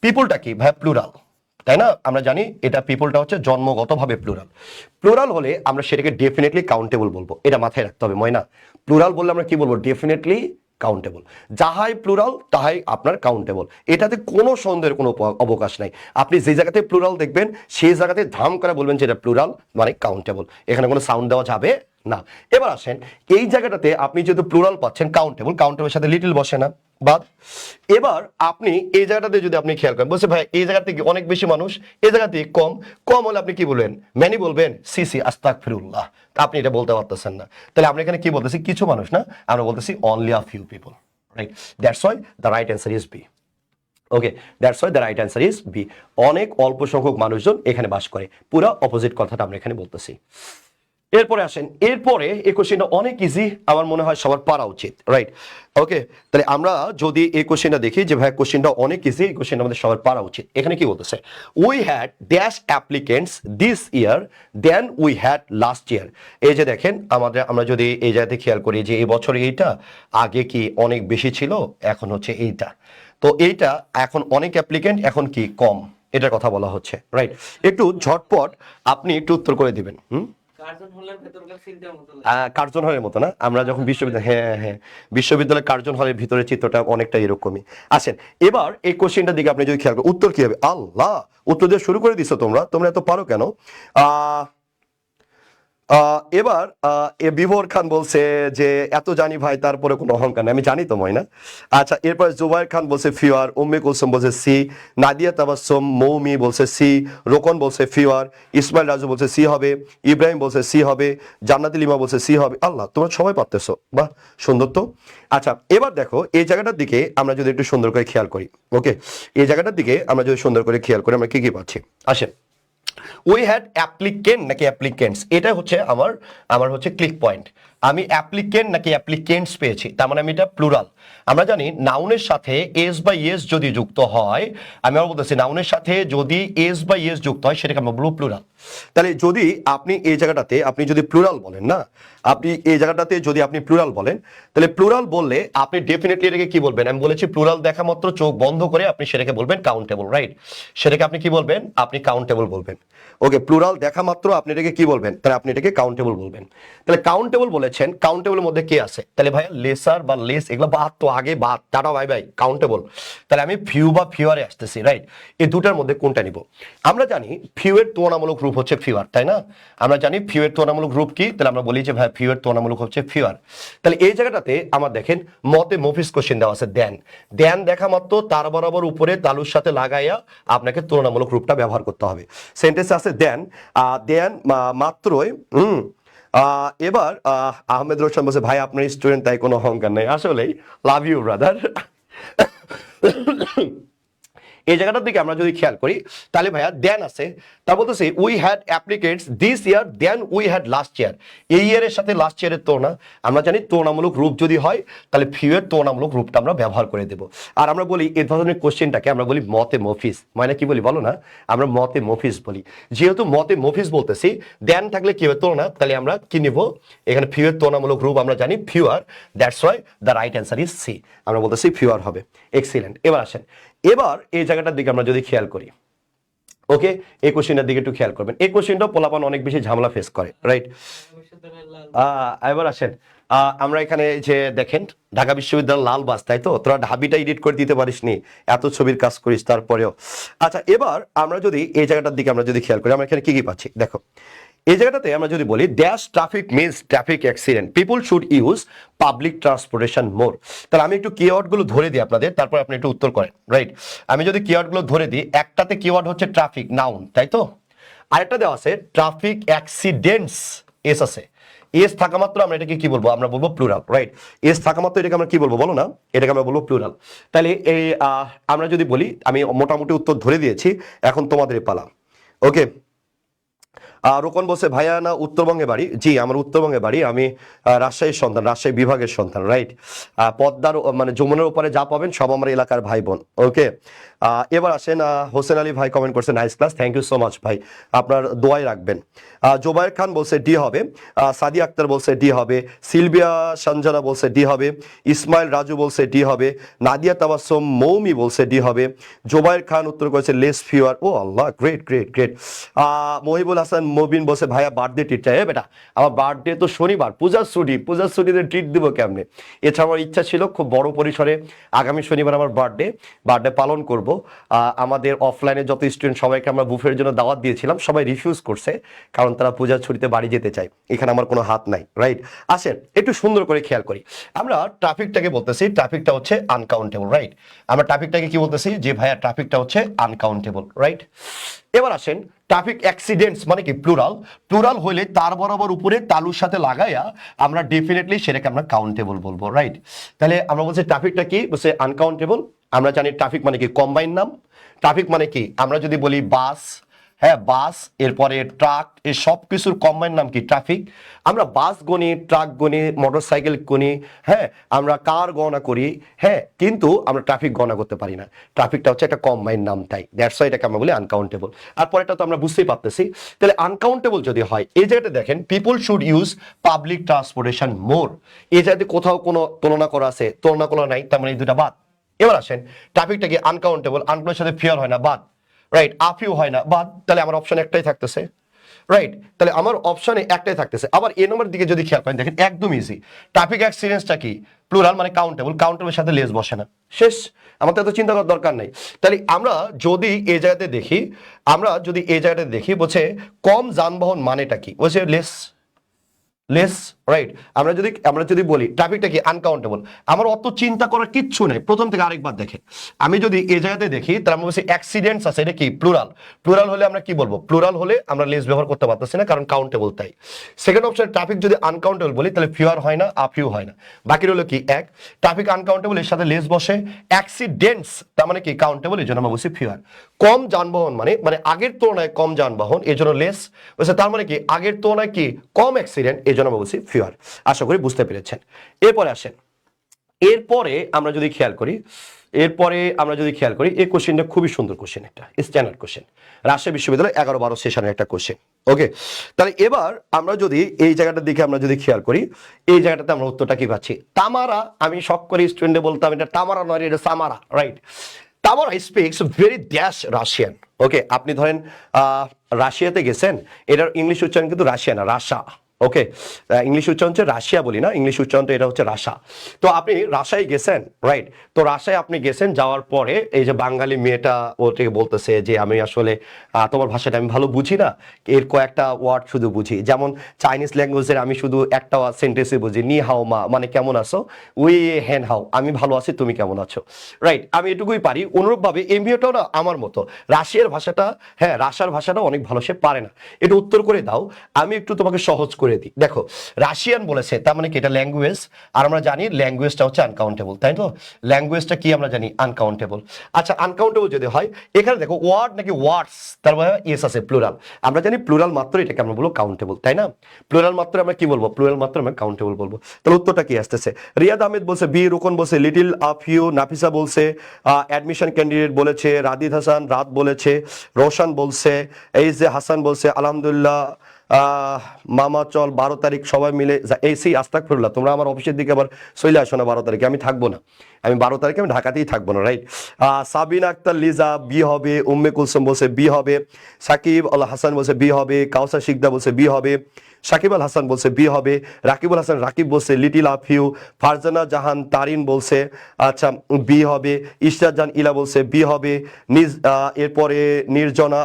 পিপলটা কি ভাই প্লুরাল, তাই না? আমরা জানি এটা পিপলটা হচ্ছে জন্মগতভাবে প্লুরাল। প্লুরাল হলে আমরা সেটাকে ডেফিনেটলি কাউন্টেবল বলবো, এটা মাথায় রাখতে হবে ময়না। প্লুরাল বললে আমরা কি বলবো ডেফিনেটলি কাউন্টেবল, যাহাই প্লুরাল তাহাই আপনার কাউন্টেবল, এটাতে কোনো সন্দেহের কোনো অবকাশ নাই। আপনি যে জায়গাতে প্লুরাল দেখবেন সেই জায়গাতে ধাম করে বলবেন যে এটা প্লুরাল মানে কাউন্টেবল, এখানে কোনো সাউন্ড দেওয়া যাবে না। এবার আসেন এই জায়গাটাতে আপনি যেহেতু প্লুরাল পাচ্ছেন কাউন্টেবল, কাউন্টেবলের সাথে লিটল বসে না বাদ। এবার আপনি এই জায়গাটাতে যদি আপনি খেয়াল করেন বলছে ভাই এই জায়গা থেকে অনেক বেশি মানুষ, এই জায়গা থেকে কম, কম হলে আপনি কি বলবেন ম্যানি বলবেন সিসি আস্তাগফিরুল্লাহ, আপনি এটা বলতে পারতেছেন না। তাহলে আমরা এখানে কি বলতেছি কিছু মানুষ না, আমরা বলতেছি only a few people, right? That's why the right answer is B. Okay, that's why the right answer is B. অনেক অল্প সংখ্যক মানুষজন এখানে বাস করে, পুরো অপোজিট কথাটা আমরা এখানে বলতেছি। এরপরে আসেন, এরপরে এই কোশ্চেনটা অনেক ইজি, আমার মনে হয় সবার পারা উচিত, রাইট? ওকে, তাহলে আমরা যদি এই কোশ্চেনটা দেখি যে ভাই কোশ্চেনটা অনেক ইজি, এই কোশ্চেনটা আমাদের সবার পারা উচিত। এখানে কি বলতেছে we had dash applicants this year then we had last year. এই যে দেখেন আমরা যদি এই জায়গাতে খেয়াল করি যে এই বছর এইটা আগে কি অনেক বেশি ছিল, এখন হচ্ছে এইটা, তো এইটা এখন অনেক অ্যাপ্লিকেন্ট এখন কি কম, এটার কথা বলা হচ্ছে, রাইট? একটু ঝটপট আপনি একটু উত্তর করে দিবেন। কার্জন হলের মতো না, আমরা যখন বিশ্ববিদ্যালয়, হ্যাঁ হ্যাঁ বিশ্ববিদ্যালয়ের কার্জন হলের ভিতরে চিত্রটা অনেকটা এরকমই। আসেন এবার এই কোশ্চেনটার দিকে আপনি যদি খেয়াল করেন উত্তর কি হবে, আল্লাহ উত্তর দিয়ে শুরু করে দিছো তোমরা, তোমরা এত পারো কেন? এবার বিভোর খান বলছে যে এত জানি ভাই তারপরে কোনো অহংকার নেই, আমি জানি তো ময়না। আচ্ছা এরপর জুবাইর খান বলছে ফিওয়ার, উম্মে কুলসুম বলছে সি, নাদিয়া তাবাসসুম মৌমি বলছে সি, রোকন বলছে ফিওয়ার, ইসমাইল রাজু বলছে সি হবে, ইব্রাহিম বলছে সি হবে, জান্নাতি লিমা বলছে সি হবে। আল্লাহ তোমরা সবাই পারতেছো, বাহ সুন্দর তো। আচ্ছা এবার দেখো এই জায়গাটার দিকে আমরা যদি একটু সুন্দর করে খেয়াল করি, ওকে এই জায়গাটার দিকে আমরা যদি সুন্দর করে খেয়াল করি আমরা কি কি পাচ্ছি। আসেন উই হ্যাড অ্যাপ্লিকেন্ট নাকি অ্যাপ্লিকেন্টস, এটা হচ্ছে আমার হচ্ছে ক্লিক পয়েন্ট। আমি অ্যাপ্লিকেন্ট নাকি অ্যাপ্লিকেন্টস পেয়েছি, তার মানে আমি এটা প্লুরাল। আমরা জানি নাউনের সাথে এস বা ইয়েস যদি যুক্ত হয়, আমি আবার বলতেছি নাউনের সাথে যদি এস বা ইয়েস যুক্ত হয় সেটাকে আমরা বলবো প্লুরাল। তাহলে যদি আপনি এই জায়গাটাতে আপনি যদি প্লুরাল বলেন না, আপনি এই জায়গাটাতে যদি আপনি প্লুরাল বলেন, তাহলে প্লুরাল বললে আপনি ডেফিনেটলি এটাকে কি বলবেন, আমি বলেছি প্লুরাল দেখা মাত্র চোখ বন্ধ করে আপনি সেটাকে বলবেন কাউন্টেবল, রাইট? সেটাকে আপনি কি বলবেন, আপনি কাউন্টেবল বলবেন। ওকে, প্লুরাল দেখা মাত্র আপনি এটাকে কি বলবেন, তাহলে আপনি এটাকে কাউন্টেবল বলবেন। তাহলে কাউন্টেবল বলেছেন, কাউন্টেবলের মধ্যে কে আছে, তাহলে ভাই লেসার বা লেস এগুলো বাদ তো আগে বাদ, টাটা ভাই ভাই কাউন্টেবল। তাহলে আমি ফিউ বা ফিওয়ারে আসতেছি, রাইট? এই দুটার মধ্যে কোনটা নিব? আমরা জানি ফিউ এর তুলনামূলক রূপ হচ্ছে ফিওয়ার, তাই না? আমরা জানি ফিউ এর তুলনামূলক রূপ কি, তাহলে আমরা বলি যে ভাই ফিউ এর তুলনামূলক হচ্ছে ফিওয়ার। তাহলে এই জায়গাটাতে আমার দেখেন মতে মফিস কোশ্চেন দেওয়া আছে দেন, দেন দেখা মাত্র তার বরাবর উপরে তালুর সাথে লাগাইয়া আপনাকে তুলনামূলক রূপটা ব্যবহার করতে হবে। সেন্টেন্সে আছে দেন, দেন মাত্রই এবার আহমেদ রোশন বলছে ভাই আপনার স্টুডেন্ট তাই কোনো অহংকার নেই, আসলেই লাভ ইউ ব্রাদার। এই জায়গাটার দিকে আমরা যদি খেয়াল করি তাহলে ভাইয়া দেন আছে, তা বলতেছে we had applicants this year then we had last year. এই ইয়ারের সাথে লাস্ট ইয়ারের তুলনা, আমরা জানি তুলনামূলক রূপ যদি হয় তাহলে ফিউ এর তুলনামূলক রূপটা আমরা ব্যবহার করে দেব। আর আমরা বলি এই ধরনের কোশ্চেনটাকে আমরা বলি মতে মফিস, মানে কি বলি বলো না, আমরা মতে মফিস বলি। যেহেতু মতে মফিস বলতেছি দেন থাকলে কি হবে তুলনা, তাহলে আমরা কি নিব এখানে ফিউ এর তুলনামূলক রূপ আমরা জানি fewer, that's why the right answer is C, আমরা বলতেছি ফিউয়ার হবে। এক্সিলেন্ট। এবার আসেন এবার এই জায়গাটার দিকে আমরা যদি খেয়াল করি, ওকে এই কোশ্চেনটার দিকে একটু খেয়াল করবেন, এই কোশ্চেনটাও পোলাপান অনেক বেশি ঝামেলা ফেস করে, রাইট? এবার আসেন আমরা এখানে যে দেখেন ঢাকা বিশ্ববিদ্যালয়ের লাল বাস, তাই তো? তোরা ঢাবিটা এডিট করে দিতে পারিস নি, এত ছবির কাজ করিস তারপরেও। আচ্ছা এবার আমরা যদি এই জায়গাটার দিকে আমরা যদি খেয়াল করি আমরা এখানে কি কি পাচ্ছি দেখো। এই জায়গাটাতে আমরা যদি বলি dash traffic means traffic accident, people should use public transportation more. তাহলে আমি একটু কিওয়ার্ডগুলো ধরে দিই আপনাদের, তারপর আপনি একটু উত্তর করেন, রাইট? আমি যদি কিওয়ার্ডগুলো ধরে দিই, একটাতে কিওয়ার্ড হচ্ছে ট্রাফিক নাউন, তাই তো? আরেকটা দেওয়া আছে ট্রাফিক অ্যাক্সিডেন্টস, এস আছে, এস থাকা মাত্র আমরা এটাকে কি বলবো, আমরা বলবো প্লুরাল, রাইট? এস থাকা মাত্র এটাকে আমরা কি বলবো বলো না, এটাকে আমরা বলবো প্লুরাল। তাহলে এই আমরা যদি বলি, আমি মোটামুটি উত্তর ধরে দিয়েছি, এখন তোমাদের পালা। ওকে, রোকন বলছে ভাইয়া না উত্তরবঙ্গে বাড়ি? জি, আমার উত্তরবঙ্গে বাড়ি, আমি রাজশাহীর সন্তান, রাজশাহী বিভাগের সন্তান, রাইট? পদ্মার মানে যমুনার উপরে যা পাবেন সব আমার এলাকার ভাই বোন। ওকে, এবার আসেন, হোসেন আলী ভাই কমেন্ট করছে nice class, thank you so much ভাই, আপনার দোয়াই রাখবেন। জোবায়ের খান বলছে ডি হবে, সাদি আক্তার বলছে ডি হবে, সিলভিয়া সঞ্জনা বলছে ডি হবে, ইসমাইল রাজু বলছে ডি হবে, নাদিয়া তাবাসসুম মৌমি বলছে ডি হবে, জোবায়ের খান উত্তর করেছে লেস ফিওয়ার। ও Allah, great great great. Mohibul Hasan Mubin বলছে ভাইয়া বার্থডে ট্রিট চাই। বেটা, আমার বার্থডে তো শনিবার, পূজার ছুটিতে ট্রিট দিব কেমনে? এছাড়া আমার ইচ্ছা ছিল খুব বড় পরিসরে আগামী শনিবার আমার বার্থডে পালন করব। আমাদের অফলাইনে যত স্টুডেন্ট সবাইকে আমরা বুফের জন্য দাওয়াত দিয়েছিলাম, সবাই রিফিউজ করছে, কারণ তারা পূজার ছুটিতে বাড়ি যেতে চায়। এখানে আমার কোনো হাত নাই, রাইট? আসেন একটু সুন্দর করে খেয়াল করি, আমরা ট্রাফিকটাকে বলতেছি, ট্রাফিকটা হচ্ছে আনকাউন্টেবল, রাইট? আমরা ট্রাফিকটাকে কি বলতেছি, যে ভাইয়া ট্রাফিকটা হচ্ছে আনকাউন্টেবল, রাইট? এবার আসেন, ট্রাফিক অ্যাক্সিডেন্টস মানে কি প্লুরাল হইলে তার বরাবর উপরে তালুর সাথে লাগাইয়া আমরা ডেফিনেটলি সেটাকে আমরা কাউন্টেবল বলবো, রাইট? তাহলে আমরা বলছি ট্রাফিকটা কি বলছে, আনকাউন্টেবল। আমরা জানি ট্রাফিক মানে কি কম্বাইন নাম, ট্রাফিক মানে কি, আমরা যদি বলি বাস, হ্যাঁ বাস, এরপরে ট্রাক, এই সব কিছুর কম্বাইন নাম কি ট্রাফিক। আমরা বাস গণি, ট্রাক গণি, মোটরসাইকেল গণি, হ্যাঁ আমরা কার গণনা করি, হ্যাঁ, কিন্তু আমরা ট্রাফিক গণনা করতে পারি না। ট্রাফিকটা হচ্ছে একটা কম্বাইন নাম, তাই দ্যাটস ওয়াই এটাকে আমরা বলি আনকাউন্টেবল। আর পরেরটা তো আমরা বুঝতেই পারতেছি। তাহলে আনকাউন্টেবল যদি হয়, এই জায়গাটা দেখেন, people should use public transportation more, এই জায়গাতে কোথাও কোনো তুলনা করা আছে? তুলনা করা নাই, তার মানে এই দুটা বাদ। এবার আসেন, ট্রাফিকটা কি আনকাউন্টেবল, আনকাউন্টের সাথে ফিয়ার হয় না, বাদ, রাইট? আফিউ হয় না, বাদ। তাহলে আমার অপশন একটাই থাকতেছে, রাইট? তাহলে আমার অপশনে একটাই থাকতেছে। আবার এ নম্বর দিকে যদি খেয়াল করেন, দেখেন একদম ইজি, ট্রাফিক অ্যাক্সিডেন্টসটা কি প্লুরাল মানে কাউন্টেবল, কাউন্টেবলের সাথে লেস বসে না, শেষ, আমাদের তো চিন্তা করার দরকার নাই। তাহলে আমরা যদি এই জায়গাতে দেখি, বলছে কম যানবাহন মানেটা কি, বলছে লেস, রাইট? আমরা যদি বলি ট্রাফিকটা কি আনকাউন্টেবল, আমার অত চিন্তা করার কিচ্ছু নেই, প্রথম থেকে আরেকবার দেখে। আমি যদি এই জায়গাতে দেখি, তাহলে আমরা বলছি অ্যাক্সিডেন্টস আছে, এটা কি প্লুরাল হলে আমরা কি বলবো, প্লুরাল হলে আমরা লেস ব্যবহার করতে পারতেছি না, কারণ কাউন্টেবল তাই। সেকেন্ড অপশন, ট্রাফিক যদি আনকাউন্টেবল বলি, তাহলে ফিওর হয় না, আফিউ হয় না, বাকি হলো কি এক, ট্রাফিক আনকাউন্টেবল এর সাথে লেস বসে, অ্যাক্সিডেন্টস তার মানে কি কাউন্টেবল, এই জন্য আমরা বলছি ফিওর। কম যানবাহন মানে আগের তুলনায় কম যানবাহন, এই জন্য লেস বলছে, তার মানে কি আগের তুলনায় কি কম অ্যাক্সিডেন্ট, এই জন্য আমরা বলছি ফিওর। আশা করি বুঝতে পেরেছেন। এরপরে আসেন, এরপরে আমরা যদি খেয়াল করি, এই কোশ্চেনটা খুবই সুন্দর কোশ্চেন, একটা স্ট্যান্ডার্ড কোশ্চেন, রাজশাহী বিশ্ববিদ্যালয় 11-12 সেশনের একটা কোশ্চেন। ওকে, তাহলে এবার আমরা যদি এই জায়গাটার দিকে আমরা যদি খেয়াল করি, এই জায়গাটাতে আমরা উত্তরটা কি পাচ্ছি, তামারা। আমি শখ করে স্টুডেন্টে বলতাম এটা তামারা নয়, এটা Samara, right? Tamara speaks very dash Russian. Okay, আপনি ধরেন রাশিয়াতে গেছেন, এটার ইংলিশ উচ্চারণ কিন্তু রাশিয়া না, রাশা। ওকে, ইংলিশ উচ্চারণ হচ্ছে রাশিয়া বলি না, ইংলিশ উচ্চারণ তো এটা হচ্ছে রাশা। তো আপনি রাশায় গেছেন, রাইট? তো রাশায় আপনি গেছেন, যাওয়ার পরে এই যে বাঙালি মেয়েটা ওটাকে বলতেছে যে আমি আসলে তোমার ভাষাটা আমি ভালো বুঝি না, এর কয়েকটা ওয়ার্ড শুধু বুঝি, যেমন চাইনিজ ল্যাঙ্গুয়েজের আমি শুধু একটা সেন্টেন্সে বুঝি, নি হাও মা মানে কেমন আছো, উই হ্যান হাও আমি ভালো আছি, তুমি কেমন আছো, রাইট? আমি এটুকুই পারি। অনুরূপভাবে এমবিওটাও না আমার মতো, রাশিয়ার ভাষাটা, হ্যাঁ রাশার ভাষাটা অনেক ভালো সে পারে না, এটা উত্তর করে দাও, আমি একটু তোমাকে সহজ করে দিই। দেখো, রাশিয়ান বলেছে, তার মানে কি এটা ল্যাঙ্গুয়েজ, আর আমরা জানি ল্যাঙ্গুয়েজটা হচ্ছে আনকাউন্টেবল, তাই তো? ল্যাঙ্গুয়েজটা কি আমরা জানি, আনকাউন্টেবল। আচ্ছা, আনকাউন্টেবল যদি হয়, এখানে দেখো ওয়ার্ড নাকি ওয়ার্ডস, তার মানে ইয়েস আছে প্লুরাল, আমরা জানি প্লুরাল মাত্র এটাকে আমরা বলবো কাউন্টেবল, তাই না? প্লুরাল মাত্র আমরা কি বলবো, প্লুরাল মাত্র আমরা কাউন্টেবল বলবো। তাহলে উত্তরটা কি আসতেছে, রিয়াদ আহমেদ বলছে বি, রুকন বলছে লিটিল আ ফিউ, নাফিসা বলছে অ্যাডমিশন ক্যান্ডিডেট বলেছে, রাদিদ হাসান রাত বলেছে, রোশন বলছে, এই যে হাসান বলছে আলহামদুলিল্লাহ, মামা চল 12 তারিখ সবাই মিলে এই সেই আস্তাগফিরুল্লাহ, তোমরা আমার অফিসের দিকে আবার চলে আসো না 12 তারিখে, আমি থাকবো না, আমি 12 তারিখে আমি ঢাকাতেই থাকবো না, রাইট? সাবিনা আক্তার লিজা বি হবে, উম্মে কুলসুম বলছে বি হবে, সাকিব আল হাসান বলছে বি হবে, কাউসার শিকদা বলছে বি হবে, সাকিব আল হাসান বলছে বি হবে, রাকিবুল হাসান রাকিব বলছে লিটিল আ ফিউ, ফারজানা জাহান তারিন বলছে আচ্ছা বি হবে, ইশরাত জান ইলা বলছে বি হবে, এরপরে নির্জনা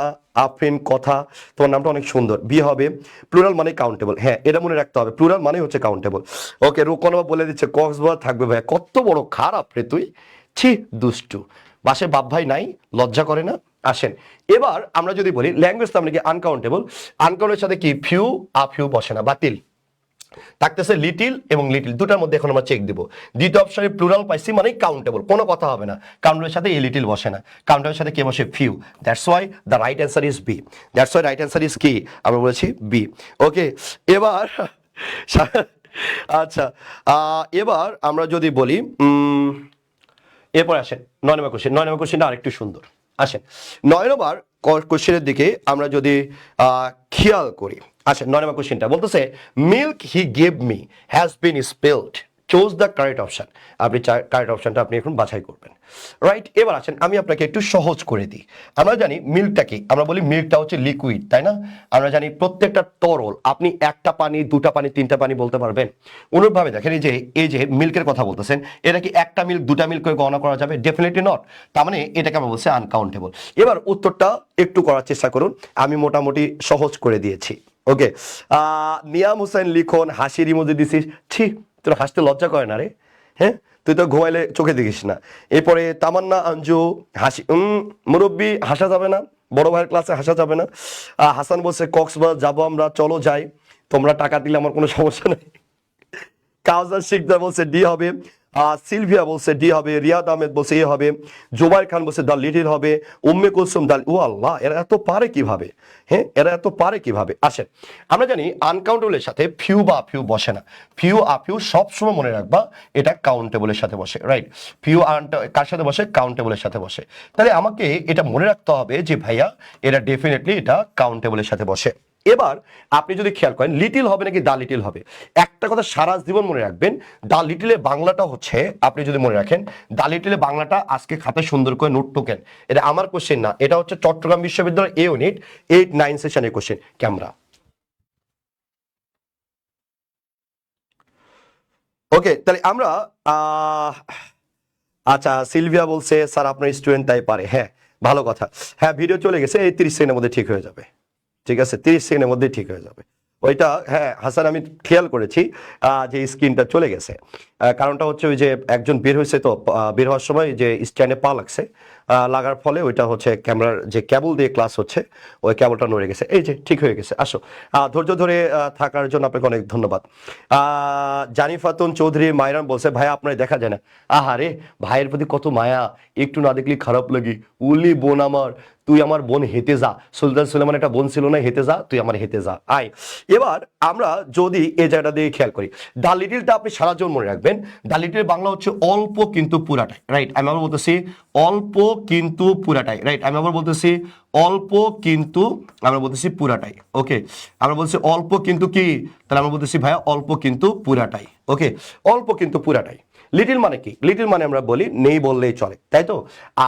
আফরিন কথা, তোমার নামটা অনেক সুন্দর, বি হবে। প্লুরাল মানে কাউন্টেবল, হ্যাঁ এটা মনে রাখতে হবে, প্লুরাল মানে হচ্ছে কাউন্টেবল। ওকে, রুকনবা বলে দিচ্ছে কক্সবাজার থাকবে ভাই, কত বড় খারাপ রে তুই, ছি দুষ্টু, বাসে বাপ ভাই নাই, লজ্জা করে না? আসেন এবার আমরা যদি বলি ল্যাঙ্গুয়েজ তো আমরা কি আনকাউন্টেবল, আনকাউন্টের সাথে কি ফিউ আফিউ বসে না, বাতিল থাকতেছে লিটিল এবং লিটিল, দুটার মধ্যে এখন আমরা চেক দিব। দ্বিতীয় অপশনে প্লুরাল পাইছি মানে কাউন্টেবল, কোনো কথা হবে না, কাউন্টেবলের সাথে এই লিটিল বসে না, কাউন্টেবলের সাথে কে বসে few, that's why the right answer is B, that's why right answer is কি আমরা বলেছি বি। ওকে এবার আচ্ছা এবার আমরা যদি বলি এরপর আসেন 9 নম্বর কোশ্চেন, 9 নম্বর কোশ্চেনটা আরেকটু সুন্দর। আসেন 9 নম্বর কোশ্চেনের দিকে আমরা যদি খেয়াল করি। আচ্ছা 9 নম্বর কোশ্চেনটা বলতেছে milk he gave me has been spelled, choose the correct option. আপনি কারেক্ট অপশনটা আপনি এখন বাছাই করবেন, রাইট। এবার আসেন আমি আপনাকে একটু সহজ করে দিই। আমরা জানি মিল্কটা কি, আমরা বলি মিল্কটা হচ্ছে লিকুইড, তাই না? আমরা জানি প্রত্যেকটা তরল, আপনি একটা পানি, দুটা পানি, তিনটা পানি বলতে পারবেন? অনুরূপভাবে দেখেন এই যে মিল্কের কথা বলতেছেন, এটা কি একটা মিল্ক দুটা মিল্ক করে গণনা করা যাবে? Definitely not. তার মানে এটাকে আমরা বলছি আনকাউন্টেবল। এবার উত্তরটা একটু করার চেষ্টা করুন, আমি মোটামুটি সহজ করে দিয়েছি। ওকে নিয়াম হোসেন লিখন হাসির ইমোজি দিছিস, ছি তোর হাসতে লজ্জা করে না রে, হ্যাঁ তুই তো ঘুমাইলে চোখে দেখিস না। এরপরে তামান্না আঞ্জু হাসি, মুরব্বী হাসা যাবে না, বড় ভাইয়ের ক্লাসে হাসা যাবে না। হাসান বলছে কক্সবাজার যাবো আমরা, চলো যাই, তোমরা টাকা দিলে আমার কোনো সমস্যা নেই। কাউসার শিকদার বলছে ডি হবে, সিলভিয়া বলছে ডি হবে, রিয়াদ আহমেদ বলছে এ হবে, জুবাইর খান বলছে দ্য লিটিল হবে, উম্মে কুলসুম দ্য, ও আল্লাহ এরা এত পারে কিভাবে, হ্যাঁ এরা এত পারে কিভাবে। আসেন আমরা জানি আনকাউন্টেবলের সাথে ফিউ বা আফিউ বসে না, ফিউ আফিউ সবসময় মনে রাখবা এটা কাউন্টেবলের সাথে বসে, রাইট। ফিউ কার সাথে বসে? কাউন্টেবলের সাথে বসে। তাহলে আমাকে এটা মনে রাখতে হবে যে ভাইয়া এটা ডেফিনেটলি এটা কাউন্টেবলের সাথে বসে। এবার আপনি যদি খেয়াল করেন লিটিল হবে নাকি দা লিটিল হবে, একটা কথা সারা জীবন মনে রাখবেন, দা লিটিলের বাংলাটা হচ্ছে, আপনি যদি মনে রাখেন দা লিটিলের বাংলাটা আজকে খাতায় সুন্দর করে নোট টোকেন, এটা আমার কোশ্চেন না, এটা হচ্ছে চট্টগ্রাম বিশ্ববিদ্যালয় এ ইউনিট 8-9 সেশনের কোশ্চেন। ক্যামেরা ওকে, তাহলে আমরা আচ্ছা সিলভিয়া বলছে স্যার আপনার স্টুডেন্ট তাই পারে, হ্যাঁ ভালো কথা, হ্যাঁ ভিডিও চলে গেছে, এই 30 সেকেন্ডের মধ্যে ঠিক হয়ে যাবে, ঠিক আছে 30 সেকেন্ডের মধ্যে ঠিক হয়ে যাবে ওইটা। হ্যাঁ হাসান আমি খেয়াল করেছি যে স্ক্রিনটা চলে গেছে, কারণটা হচ্ছে ওই যে একজন বের হয়েছে, তো বের হওয়ার সময় যে স্ট্যান্ডে পা লাগছে, লাগার ফলে ওইটা হচ্ছে ক্যামেরার যে কেবল দিয়ে ক্লাস হচ্ছে ওই কেবলটা নড়ে গেছে, এই যে ঠিক হয়ে গেছে। আসো ধৈর্য ধরে থাকার জন্য আপনাকে অনেক ধন্যবাদ। জানিফাতুন চৌধুরী মাইরান বলছে ভাইয়া আপনার দেখা যায় না, আহারে ভাইয়ের প্রতি কত মায়া, একটু না দেখলে খারাপ লাগে, উলি বোন আমার, তুই আমার বোন হেঁটে যা, সুলতান সুলেমান একটা বোন ছিল না, হেঁটে যা, তুই আমার হেঁটে যা আয়। এবার আমরা যদি এই জায়গাটা দিয়ে খেয়াল করি, দা লিটিলটা আপনি সারা জীবন মনে রাখবেন, দা লিটিল বাংলা হচ্ছে অল্প কিন্তু পুরাটাই, রাইট। আমি আবার বলতেছি অল্প কিন্তু পুরাটাই, রাইট। আমি আবার বলতেছি অল্প কিন্তু আমরা বলতেছি পুরাটাই, ওকে। আমরা বলছি অল্প কিন্তু কি, তাহলে আমরা বলতেছি ভাইয়া অল্প কিন্তু পুরাটাই, ওকে অল্প কিন্তু পুরাটাই। লিটিল মানে কি? লিটিল মানে আমরা বলি নেই বললেই চলে, তাই তো?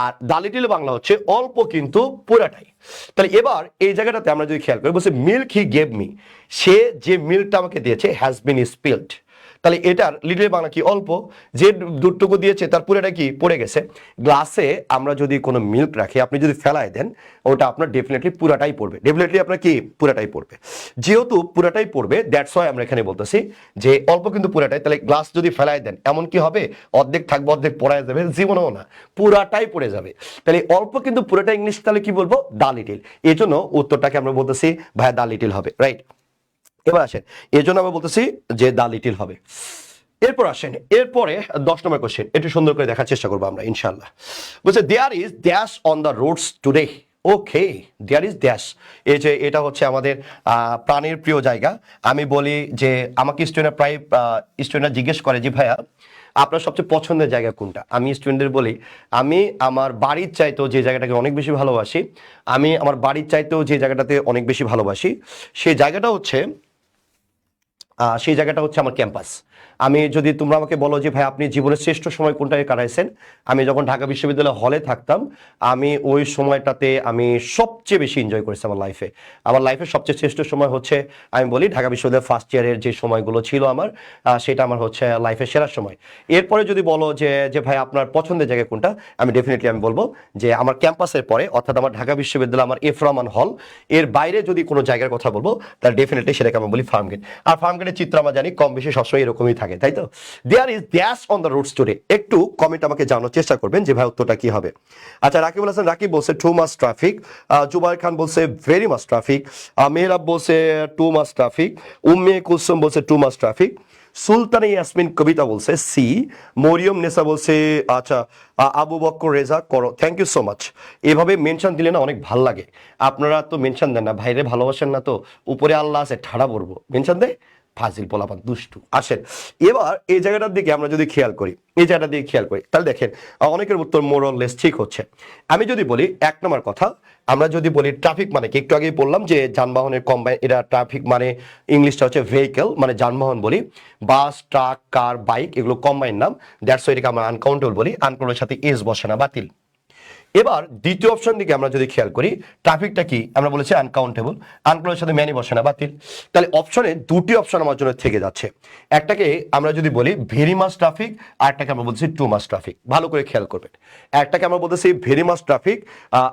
আর দা লিটিল বাংলা হচ্ছে অল্প কিন্তু পুরাটাই। তাহলে এবার এই জায়গাটাতে আমরা যদি খেয়াল করি, বলছে মিল্ক হি গেভ মি, সে যে মিল্কটা আমাকে দিয়েছে হ্যাজ বিন স্পিল্ড, তাহলে এটার লিটিল বাংলা কি? অল্প। যে দুধটুকু দিয়েছে তার পুরোটা কি পড়ে গেছে। গ্লাসে আমরা যদি কোনো মিল্ক রাখি, আপনি যদি ফেলায় দেন ওটা আপনার ডেফিনেটলি পুরাটাই পড়বে, ডেফিনেটলি আপনার কি পুরাটাই পড়বে। যেহেতু পুরাটাই পড়বে দ্যাটস ওয়াই আমরা এখানে বলতেছি যে অল্প কিন্তু পুরাটাই। তাহলে গ্লাস যদি ফেলায় দেন এমন কি হবে? অর্ধেক থাকবে অর্ধেক পড়ায় যাবে, জীবনেও না, পুরাটাই পড়ে যাবে। তাহলে অল্প কিন্তু পুরাটা ইংলিশ তাহলে কি বলবো? দা লিটিল। এই জন্য উত্তরটাকে আমরা বলতেছি ভাইয়া দা লিটিল হবে, রাইট। এবার আসেন এই জন্য আমরা বলতেছি যে দা লিটিল হবে। এরপর আসেন এরপরে 10 নম্বর কোশ্চেন, একটু সুন্দর করে দেখার চেষ্টা করবো আমরা ইনশাল্লাহ। বলছে there is dash on the roads today, okay there is dash, এই যে এটা হচ্ছে আমাদের প্রাণের প্রিয় জায়গা। আমি বলি যে আমাকে স্টুডেন্টরা জিজ্ঞেস করে যে ভাইয়া আপনার সবচেয়ে পছন্দের জায়গা কোনটা? আমি স্টুডেন্টদের বলি আমি আমার বাড়ির চাইতেও যে জায়গাটাকে অনেক বেশি ভালোবাসি, আমি আমার বাড়ির চাইতেও যে জায়গাটাতে অনেক বেশি ভালোবাসি সেই জায়গাটা হচ্ছে আমার ক্যাম্পাস। আমি যদি তোমরা আমাকে বলো যে ভাই আপনি জীবনের শ্রেষ্ঠ সময় কোনটায় কাটাইছেন, আমি যখন ঢাকা বিশ্ববিদ্যালয় হলে থাকতাম, আমি ওই সময়টাতে আমি সবচেয়ে বেশি এনজয় করেছি আমার লাইফে। আমার লাইফের সবচেয়ে শ্রেষ্ঠ সময় হচ্ছে আমি বলি ঢাকা বিশ্ববিদ্যালয় ফার্স্ট ইয়ারের যে সময়গুলো ছিল আমার, সেটা আমার হচ্ছে লাইফের সেরা সময়। এরপরে যদি বলো যে ভাই আপনার পছন্দের জায়গা কোনটা, আমি ডেফিনেটলি আমি বলবো যে আমার ক্যাম্পাসের পরে অর্থাৎ আমার ঢাকা বিশ্ববিদ্যালয় আমার এফ রহমান হল এর বাইরে যদি কোনো জায়গার কথা বলবো তাহলে ডেফিনেটলি সেটাকে আমি বলি ফার্মগেট। আর ফার্মগেট ধরনের চিত্র আমরা জানি কম বেশি সবসময় এরকমই থাকে, তাই তো? There is dash on the roads today. একটু কমেন্ট আমাকে জানানোর চেষ্টা করবেন যে ভাই উত্তরটা কি হবে। আচ্ছা, রাকিবুল হাসান রাকিব বলছে টু মাস ট্রাফিক, জুবাইর খান বলছে ভেরি মাস ট্রাফিক, মেহরাব বলছে টু মাস ট্রাফিক, উম্মে কুলসুম বলছে টু মাস ট্রাফিক, সুলতান ইয়াসমিন কবিতা বলছে সি, মরিয়ম নেসা বলছে আচ্ছা, আবু বক্কর রেজা করো, থ্যাংক ইউ সো মাচ। এভাবে মেনশন দিলে না অনেক ভাল লাগে। আপনারা তো মেনশন দেন না, ভাইরে ভালোবাসেন না তো, উপরে আল্লাহ আছে ঠাড়া পড়বো, মেনশন দেয় ফাজিল পোলাপান দুষ্টু। আসেন এবার এই জায়গাটার দিকে আমরা যদি খেয়াল করি, এই জায়গাটা দিকে খেয়াল করি, তাহলে দেখেন অনেকের উত্তর মোরলেস ঠিক হচ্ছে। আমি যদি বলি এক নম্বর কথা, আমরা যদি বলি ট্রাফিক মানে কি, একটু আগেই বললাম যে যানবাহনের কম্বাইন, এটা ট্রাফিক মানে ইংলিশটা হচ্ছে ভেহিকেল, মানে যানবাহন বলি, বাস ট্রাক কার বাইক এগুলো কম্বাইন নাম, দ্যাটস ওয়াই এটাকে আমরা আনকাউন্টেবল বলি, আনকাউন্টেবলের সাথে এস বসে না, বাতিল। এবার দ্বিতীয় অপশন দিকে আমরা যদি খেয়াল করি, ট্রাফিকটা কি আমরা বলেছি আনকাউন্টেবল, আনকাউন্টেবলের সাথে ম্যানি বসে না, বাতিল। তাহলে অপশনে দুটি অপশন আমার জন্য থেকে যাচ্ছে, একটাকে আমরা যদি বলি ভেরি মাস ট্রাফিক, আর একটাকে আমরা বলতেছি টু মাস ট্রাফিক। ভালো করে খেয়াল করবেন, একটাকে আমরা বলতেছি ভেরি মাস ট্রাফিক,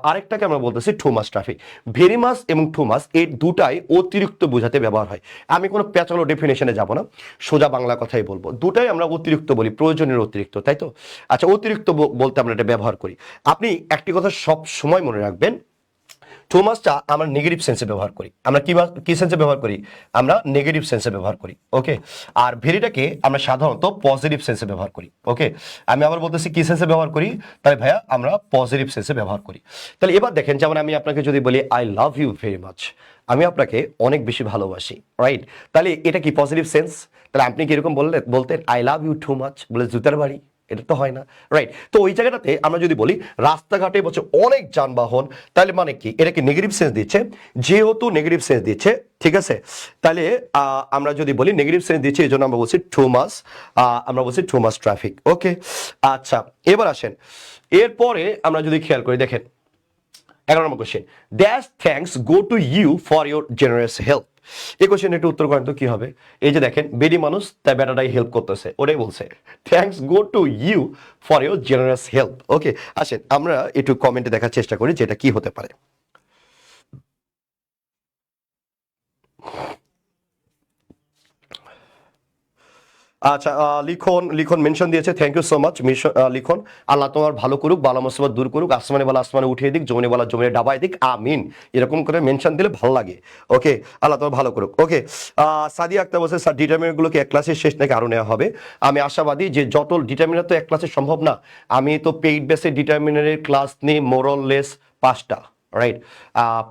আরেকটাকে আমরা বলতেছি টু মাস ট্রাফিক। ভেরি মাস এবং টু মাস এই দুটাই অতিরিক্ত বোঝাতে ব্যবহার হয়। আমি কোনো প্যাচালো ডেফিনেশনে যাব না, সোজা বাংলা কথাই বলবো, দুটাই আমরা অতিরিক্ত বলি, প্রয়োজনের অতিরিক্ত, তাই তো? আচ্ছা, অতিরিক্ত বলতে আমরা এটা ব্যবহার করি। আপনি একটি কথা সব সময় মনে রাখবেন, টু মাসটা আমরা নেগেটিভ সেন্সে ব্যবহার করি। আমরা কি সেন্সে ব্যবহার করি? আমরা নেগেটিভ সেন্সে ব্যবহার করি, ওকে। আর ভেরিটাকে আমরা সাধারণত পজিটিভ সেন্সে ব্যবহার করি, ওকে। আমি আবার বলতেছি কি সেন্সে ব্যবহার করি, তাহলে ভাইয়া আমরা পজিটিভ সেন্সে ব্যবহার করি। তাহলে এবার দেখেন, যেমন আমি আপনাকে যদি বলি I love you very much, আমি আপনাকে অনেক বেশি ভালোবাসি, রাইট? তাহলে এটা কি পজিটিভ সেন্স? তাহলে আপনি কি এরকম বলতেন I love you too much, বলে জুতার বাড়ি? এটা তো হয় না, রাইট? তো ওই জায়গাটাতে আমরা যদি বলি রাস্তাঘাটে বলছে অনেক যানবাহন, তাহলে মানে কি এটাকে নেগেটিভ সেন্স দিচ্ছে, যেহেতু নেগেটিভ সেন্স দিচ্ছে, ঠিক আছে? তাহলে আমরা যদি বলি নেগেটিভ সেন্স দিচ্ছে, এই জন্য আমরা বলছি টু মাস, আমরা বলছি টু মাস ট্রাফিক, ওকে। আচ্ছা, এবার আসেন এরপরে আমরা যদি খেয়াল করি, দেখেন 11 নম্বর question, dash thanks go to you for your generous help. এই কোশ্চেন একটু উত্তর করেন তো কি হবে? এই যে দেখেন বেডি মানুষ, তাই বেটাটাই হেল্প করতেছে, ওটাই বলছে thanks go to you for your generous help, okay. আসেন আমরা একটু কমেন্টে দেখার চেষ্টা করি যেটা কি হতে পারে। আচ্ছা, লিখন মেনশন দিয়েছে, থ্যাংক ইউ সো মাচ লিখন। আল্লাহ তোমার ভালো করুক, বালা মুসিবত দূর করুক, আসমানে বালা আসমানে উঠিয়ে দিক, জমিনে বালা জমিনে ডাবাই দিক, আমিন। এরকম করে মেনশন দিলে ভালো লাগে, ওকে। আল্লাহ তোমার ভালো করুক, ওকে। সাদিয়া আক্তার বলছে স্যার ডিটারমিনারগুলোকে এক ক্লাসের শেষ নাকি আরও নেওয়া হবে? আমি আশাবাদী যে যত ডিটারমিনার তো এক ক্লাসে সম্ভব না, আমি তো পেইড বেসে ডিটারমিনারের ক্লাস নিই মোরলেস 5টা, রাইট?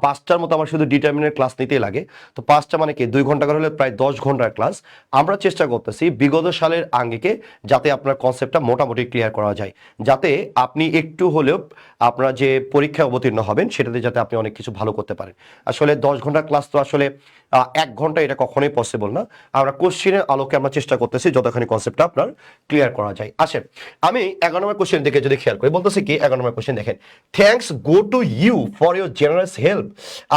5টার মতো আমার শুধু ডিটারমিনের ক্লাস নিতেই লাগে। তো 5টা মানে কি 2 ঘন্টা করে হলে প্রায় 10 ঘন্টার ক্লাস। আমরা চেষ্টা করতেছি বিগত সালের আঙ্গিকে যাতে আপনার কনসেপ্টটা মোটামুটি ক্লিয়ার করা যায়, যাতে আপনি একটু হলেও আপনার যে পরীক্ষায় অবতীর্ণ হবেন সেটাতে যাতে আপনি অনেক কিছু ভালো করতে পারেন। আসলে 10 ঘন্টার ক্লাস তো আসলে 1 ঘন্টা এটা কখনোই পসিবল না। আমরা কোশ্চেনের আলোকে আমরা চেষ্টা করতেছি যতখানি কনসেপ্টটা আপনার ক্লিয়ার করা যায়। আসেন আমি 11 নম্বর কোশ্চেন দিকে যদি খেয়াল করি, বলতেছি কি 11 নম্বর কোশ্চেন দেখেন, thanks go to you for your generous help.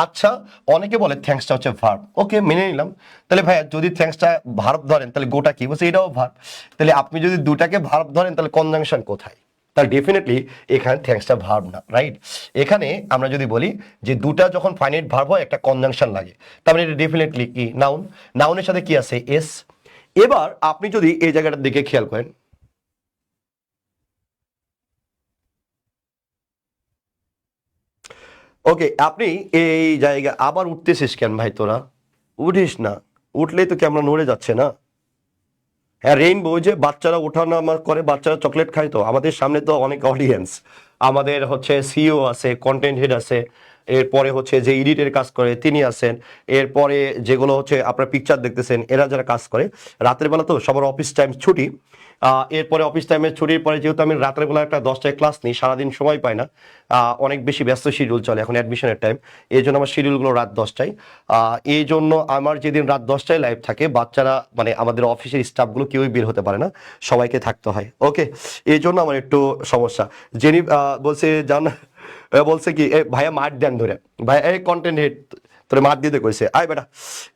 আচ্ছা, অনেকে বলে থ্যাঙ্কসটা হচ্ছে ভার্ব, ওকে মেনে নিলাম। তাহলে ভাইয়া যদি থ্যাঙ্কসটা ভার্ব ধরেন তাহলে গোটা কি বলছে, এটাও ভার্ব। তাহলে আপনি যদি দুটাকে ভার্ব ধরেন তাহলে কনজাংশন কোথায়? তাহলে ডেফিনেটলি এখানে থ্যাঙ্কসটা ভার্ব না, রাইট? এখানে আমরা যদি বলি যে দুটা যখন ফাইনাইট ভার্ব হয় একটা কনজাংশন লাগে, তার মানে এটা ডেফিনেটলি কি নাউন, নাউনের সাথে কি আছে এস। এবার আপনি যদি এই জায়গাটার দিকে খেয়াল করেন, ওকে, আপনি এই জায়গা আবার উঠতেছিস কেন ভাই? তোরা উঠিস না, উঠলেই তো ক্যামেরা নড়ে যাচ্ছে না। হ্যাঁ, রেইনবো যে বাচ্চারা ওঠানামা করে, বাচ্চারা চকলেট খায়, তো আমাদের সামনে তো অনেক অডিয়েন্স, আমাদের হচ্ছে সিইও আছে, কন্টেন্ট হেড আছে, এরপরে হচ্ছে যে এডিটের কাজ করে তিনি আছেন, এরপরে যেগুলো হচ্ছে আপনার পিকচার দেখতেছেন এরা যারা কাজ করে, রাতের বেলা তো সবার অফিস টাইম ছুটি। এরপরে অফিস টাইমের ছুটির পরে যেহেতু আমি রাতের বেলা একটা 10টায় ক্লাস নিই, সারাদিন সময় পাই না, অনেক বেশি ব্যস্ত শিডিউল চলে এখন অ্যাডমিশনের টাইম, এই জন্য আমার শিডিউলগুলো রাত 10টায়। এই জন্য আমার যেদিন রাত 10টায় লাইভ থাকে, বাচ্চারা মানে আমাদের অফিসের স্টাফগুলো কেউই বের হতে পারে না, সবাইকে থাকতে হয়, ওকে। এই জন্য আমার একটু সমস্যা। জেনি বলছে জান, বলছে কি ভাইয়া মার দেন ধরে, ভাইয়া এই কন্টেন্ট হেড তোরে মার দিতে কইছে, আয় বেটা।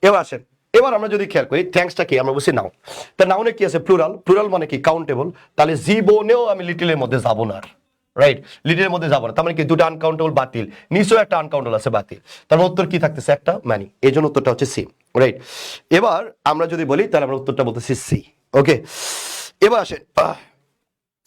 এবার আসেন, এবার আমরা যদি খেয়াল করি থ্যাঙ্কসটা কি, আমরা বলছি নাউন। তা নাউনে কি আছে প্লুরাল, প্লুরাল মানে কি কাউন্টেবল। তাহলে জীবনেও আমি লিটিলের মধ্যে যাবো না, রাইট, লিডের মধ্যে যাবো না, তার মানে কি দুটো আনকাউন্টেবল বাতিল, নিশ্চয়ই একটা আনকাউন্টেবল আছে বাতিল, তার মানে উত্তর কি থাকতেছে একটা মানি, এই জন্য উত্তরটা হচ্ছে সি। রাইট, এবার আমরা যদি বলি তাহলে আমরা উত্তরটা বলতেছি সি। ওকে, এবার আসেন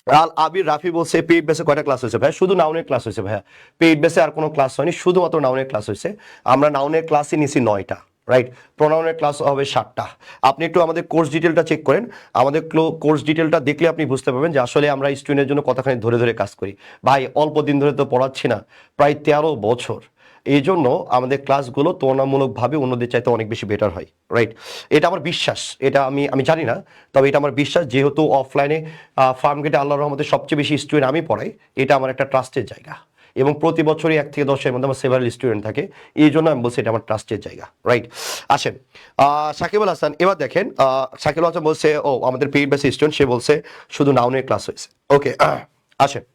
আল আবির রাফি বলছে পেইড বেসে কয়টা ক্লাস হয়েছে ভাই? শুধু নাউনের ক্লাস হয়েছে ভাইয়া, পেইড বেসে আর কোনো ক্লাস হয়নি, শুধুমাত্র নাউনের ক্লাস হয়েছে। আমরা নাউনের ক্লাসই নিছি 9টা, রাইট, প্রোনাউনের ক্লাস হবে 7টা। আপনি একটু আমাদের কোর্স ডিটেলটা চেক করেন, আমাদের কোর্স ডিটেলটা দেখলে আপনি বুঝতে পারবেন যে আসলে আমরা স্টুডেন্টের জন্য কতখানি ধরে ধরে কাজ করি। ভাই অল্প দিন ধরে তো পড়াচ্ছি না, প্রায় 13 বছর, এই জন্য আমাদের ক্লাসগুলো তুলনামূলকভাবে অন্যদের চাইতে অনেক বেশি বেটার হয়। রাইট, এটা আমার বিশ্বাস, এটা আমি জানি না, তবে এটা আমার বিশ্বাস, যেহেতু অফলাইনে ফার্ম গেটে আল্লাহর রহমতে সবচেয়ে বেশি স্টুডেন্ট আমি পড়াই, এটা আমার একটা ট্রাস্টের জায়গা, এবং প্রতি বছরই 1 থেকে 10-এর মধ্যে আমার সেভারাল স্টুডেন্ট থাকে, এই জন্য আমি বলছি এটা আমার ট্রাস্টের জায়গা। রাইট, আসেন সাকিব আল হাসান, এবার দেখেন সাকিব আল হাসান বলছে ও আমাদের পেইড বেসে স্টুডেন্ট, সে বলছে শুধু নাউনের ক্লাস হয়েছে। ওকে, আসেন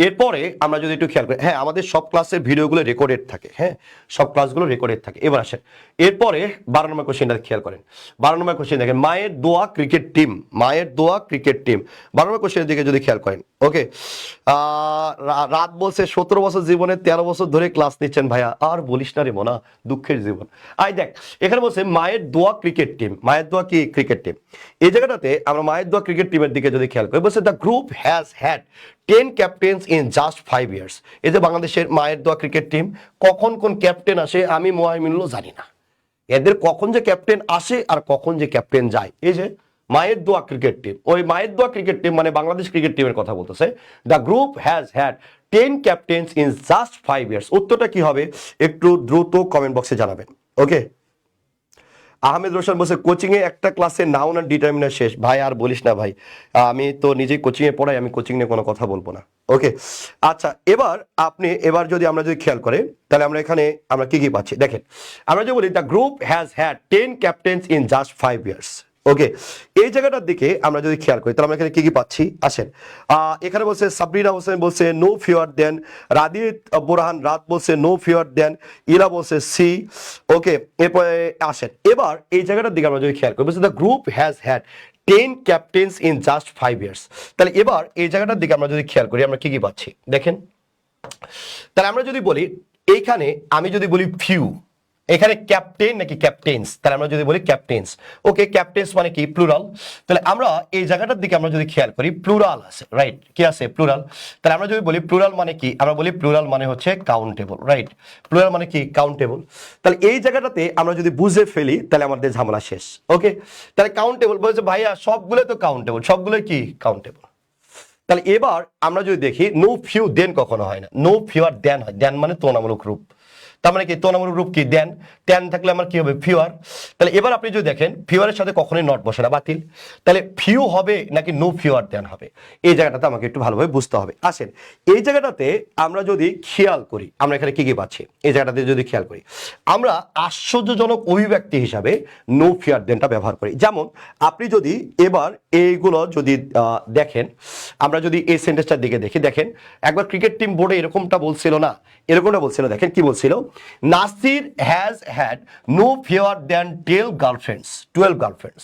এরপরে আমরা যদি একটু খেয়াল করি, হ্যাঁ আমাদের সব ক্লাসের ভিডিওগুলো রেকর্ডেড থাকে, হ্যাঁ সব ক্লাসগুলো রেকর্ডেড থাকে। এবার আসেন এরপরে 12 নম্বর কোশ্চেনটা খেয়াল করেন। 12 নম্বর কোশ্চেন দেখেন, মায়ের দোয়া ক্রিকেট টিম, মায়ের দোয়া ক্রিকেট টিম, 12 নম্বর কোশ্চেনের দিকে যদি খেয়াল করেন। ওকে, রাত বলছে 17 বছর জীবনে 13 বছর ধরে ক্লাস নিচ্ছেন ভাইয়া, আর বলিস না রে মোনা, দুঃখের জীবন। আই দেখ এখানে বলছে মায়ের দোয়া ক্রিকেট টিম, মায়ের দোয়া কি ক্রিকেট টিম, এই জায়গাটাতে আমরা মায়ের দোয়া ক্রিকেট টিমের দিকে যদি খেয়াল করি, বলছে the group has had 10 captains in just 5 years. এই যে বাংলাদেশের মায়ের দোয়া ক্রিকেট টিম, কখন কোন ক্যাপ্টেন আসে আমি মোহাইমিনুলও জানি না, এদের কখন যে ক্যাপ্টেন আসে আর কখন যে ক্যাপ্টেন যায়। এই যে মায়ের দোয়া ক্রিকেট টিম, ওই মায়ের দোয়া ক্রিকেট টিম মানে বাংলাদেশ ক্রিকেট টিমের কথা বলতেছে। The group has had 10 captains in just 5 years. উত্তরটা কি হবে একটু দ্রুত কমেন্ট বক্সে জানাবেন। ওকে, আহমেদ রোশন বলছে কোচিং এ একটা ক্লাসে নাউন আর ডিটারমিনার শেষ। ভাই আর বলিস না ভাই, আমি তো নিজেই কোচিং এ পড়াই, আমি কোচিং নিয়ে কোনো কথা বলবো না। ওকে, আচ্ছা এবার যদি আমরা খেয়াল করি তাহলে আমরা এখানে আমরা কি কি পাচ্ছি দেখেন, আমরা যে বলি the group has had 10 captains in just 5 years. Okay, এই জায়গাটার দিকে আমরা যদি খেয়াল করি তাহলে আমরা এখানে কি কি পাচ্ছি আসেন। এখানে বলছে সাবরিনা হোসেন বলছে নো ফিওর দেন, রাদিত বোরহান রাত বলছে নো ফিওর দেন, ইরা বলছে সি। ওকে, এরপরে আসেন এবার এই জায়গাটার দিকে আমরা যদি খেয়াল করি, বলছে the group has had 10 captains in just 5 years. তাহলে এবার এই জায়গাটার দিকে আমরা যদি খেয়াল করি আমরা কি কি পাচ্ছি দেখেন। তাহলে আমরা যদি বলি এইখানে আমি যদি বলি ফিউ, এখানে ক্যাপ্টেন নাকি ক্যাপ্টেন্স, তাহলে আমরা যদি বলি ক্যাপ্টেন্স। ওকে, ক্যাপ্টেন্স মানে কি প্লুরাল, তাহলে আমরা এই জায়গাটার দিকে আমরা যদি খেয়াল করি প্লুরাল আছে, রাইট, কি আছে প্লুরাল। তাহলে আমরা যদি বলি প্লুরাল মানে কি, আমরা বলি প্লুরাল মানে হচ্ছে কাউন্টেবল, রাইট, প্লুরাল মানে কি কাউন্টেবল। তাহলে এই জায়গাটাতে আমরা যদি বুঝে ফেলি তাহলে আমাদের ঝামেলা শেষ। ওকে, তাহলে কাউন্টেবল বলছে ভাইয়া সবগুলো তো কাউন্টেবল, সবগুলো কি কাউন্টেবল। তাহলে এবার আমরা যদি দেখি নো ফিউ দেন কখনো হয় না, নো ফিওর দেন হয়, দেন মানে তুলনামূলক রূপ, তার মানে কি তুলনামূলক রূপ কি দেন, দেন থাকলে আমার কি হবে ফিওর। তাহলে এবার আপনি যদি দেখেন ফিওরের সাথে কখনোই নট বসে না, বাতিল। তাহলে ফিউ হবে নাকি নো ফিওর দেন হবে, এই জায়গাটাতে আমাকে একটু ভালোভাবে বুঝতে হবে। আসেন এই জায়গাটাতে আমরা যদি খেয়াল করি আমরা এখানে কি কি পাচ্ছি, এই জায়গাটাতে যদি খেয়াল করি আমরা আশ্চর্যজনক অভিব্যক্তি হিসাবে নো ফিয়ার দেনটা ব্যবহার করি। যেমন আপনি যদি এবার এইগুলো যদি দেখেন, আমরা যদি এই সেন্টেন্সটার দিকে দেখি, দেখেন একবার ক্রিকেট টিম বোর্ডে এরকমটা বলছিল না, এরকমটা বলছিল, দেখেন কি বলছিল, Nasir has had no fear then 12 girlfriends.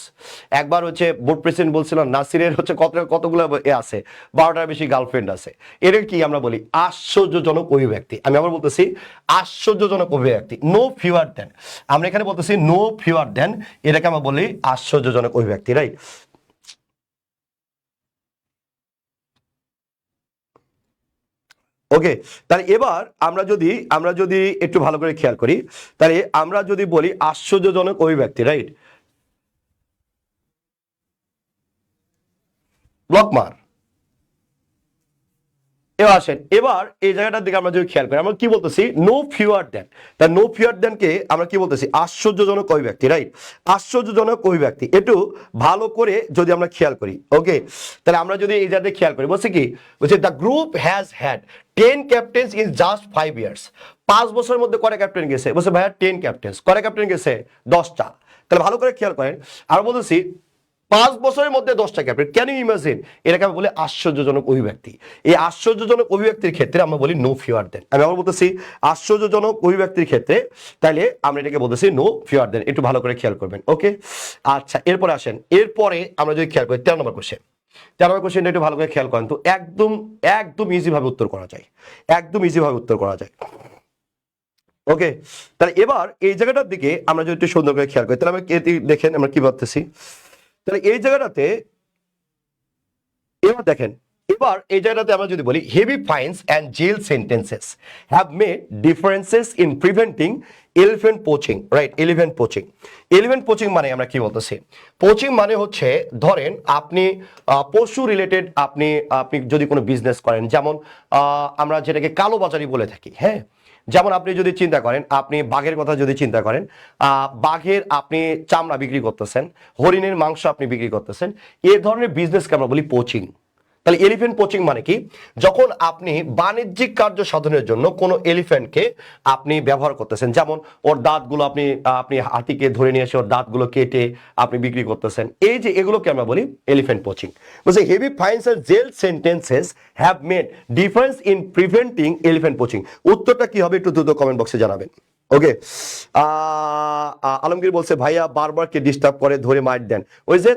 একবার হচ্ছে বোর্ড প্রেসিডেন্ট বলছিল নাসিরের হচ্ছে কতগুলো আছে, 12টার বেশি গার্লফ্রেন্ড আছে। এর কি আমরা বলি আশ্চর্যজনক অভিব্যক্তি। আমি আবার বলতেছি আশ্চর্যজনক অভিব্যক্তি, নো ফিওর দেন। আমরা এখানে বলতেছি নো ফিওর দেন, এটাকে আমরা বলি আশ্চর্যজনক অভিব্যক্তি, রাইট। ওকে, তাহলে এবার আমরা যদি একটু ভালো করে খেয়াল করি তাহলে আমরা যদি বলি আশ্চর্যজনক অভিব্যক্তি, রাইট, ব্লক মার। এবার আসেন এবার এই জায়গাটার দিকে আমরা যদি খেয়াল করি আমরা কি বলতেছি নো ফিওর দেন, তা নো ফিওর দেন কে আমরা কি বলতেছি আশ্চর্যজনক অভিব্যক্তি, রাইট, আশ্চর্যজনক অভিব্যক্তি। একটু ভালো করে যদি আমরা খেয়াল করি, ওকে, তাহলে আমরা যদি এই জায়গাতে খেয়াল করি বলছে কি, বলছে the group has had 10 captains in just 5 years. 5 বছরের মধ্যে কয়টা ক্যাপ্টেন গেছে, বলছে ভাইয়া 10 ক্যাপ্টেন্স, কয়টা ক্যাপ্টেন গেছে 10টা। তাহলে ভালো করে খেয়াল করেন, আর বলতেছি 5 বছরের মধ্যে 10টা ক্যাপ্টেন, ক্যান ইউ ইমাজিন, এটাকে আমরা বলি আশ্চর্যজনক অভিব্যক্তি। এই আশ্চর্যজনক অভিব্যক্তির ক্ষেত্রে আমরা বলি নো ফিওর দেন। আমি আবার বলতেছি আশ্চর্যজনক অভিব্যক্তির ক্ষেত্রে তাইলে আমরা এটাকে বলতেছি নো ফিওর দেন, একটু ভালো করে খেয়াল করবেন। ওকে, আচ্ছা এরপরে আসেন, এরপরে আমরা যদি খেয়াল করি 13 নম্বর কোশ্চেন, তেরো নম্বর কোশ্চেনটা একটু ভালো করে খেয়াল করেন তো, একদম একদম ইজি ভাবে উত্তর করা যায়, একদম ইজি ভাবে উত্তর করা যায়। ওকে, তাহলে এবার এই জায়গাটার দিকে আমরা যদি একটু সুন্দর করে খেয়াল করি, তাহলে আমরা দেখেন আমরা কি ভাবতেছি। তাহলে এই জায়গাটাতে এবার দেখেন, এবার এই জায়গাটাতে আমরা যদি বলি heavy fines and jail sentences have made differences in preventing elephant poaching, right? Elephant poaching, elephant poaching মানে আমরা কি বলতেছি, পোচিং মানে হচ্ছে ধরেন আপনি পশু রিলেটেড আপনি আপনি যদি কোনো বিজনেস করেন, যেমন আমরা যেটাকে কালোবাজারি বলে থাকি, হ্যাঁ, যেমন আপনি যদি চিন্তা করেন, আপনি বাঘের কথা যদি চিন্তা করেন, বাঘের আপনি চামড়া বিক্রি করতেছেন, হরিণের মাংস আপনি বিক্রি করতেছেন, এই ধরনের বিজনেসকে আমরা বলি পোচিং। তাহলে এলিফ্যান্ট পোচিং মানে কি, যখন আপনি বাণিজ্যিক কার্য সাধনের জন্য কোনো এলিফ্যান্টকে আপনি ব্যবহার করতেছেন, যেমন ওর দাঁতগুলো আপনি আপনি হাতিকে ধরে নিয়ে এসে ওর দাঁতগুলো কেটে আপনি বিক্রি করতেছেন, এই যে এগুলোকে আমরা বলি এলিফ্যান্ট পোচিং। বলছে heavy fines and jail sentences have made difference in preventing elephant poaching. উত্তরটা কি হবে একটু দ্রুত কমেন্ট বক্সে জানাবেন। ওকে, আলমগীর বলছে ভাইয়া বারবার কে ডিস্টার্ব করে ধরে মাইট দেন, ওই যে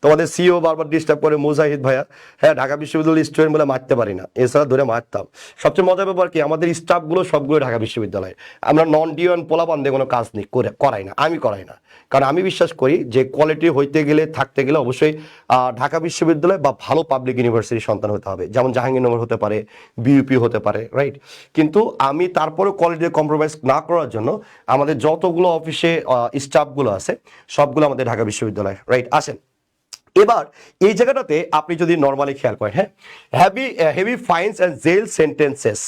তোমাদের সিও বারবার ডিস্টার্ব করে মুজাহিদ ভাইয়া। হ্যাঁ, ঢাকা বিশ্ববিদ্যালয়ের স্টুডেন্ট বলে মারতে পারি না, এছাড়া ধরে মারতাম। সবচেয়ে মজার ব্যাপার কি, আমাদের স্টাফগুলো সবগুলো ঢাকা বিশ্ববিদ্যালয়, আমরা নন ডিওয়ান পোলাপান কোনো কাজ নেই, করাই না, আমি করাই না। কারণ আমি বিশ্বাস করি যে কোয়ালিটি হইতে গেলে থাকতে গেলে অবশ্যই ঢাকা বিশ্ববিদ্যালয় বা ভালো পাবলিক ইউনিভার্সিটির সন্তান হতে হবে, যেমন জাহাঙ্গীরনগর হতে পারে, বিইউপি হতে পারে, রাইট? কিন্তু আমি তারপরেও কোয়ালিটি কম্প্রোমাইজ না করার জন্য আমাদের যতগুলো অফিসে স্টাফগুলো আছে সবগুলো আমাদের ঢাকা বিশ্ববিদ্যালয়, রাইট? আসেন এবার এই জায়গাটাতে আপনি যদি নর্মালি খেয়াল করেন, হ্যাঁ, heavy fines and jail sentences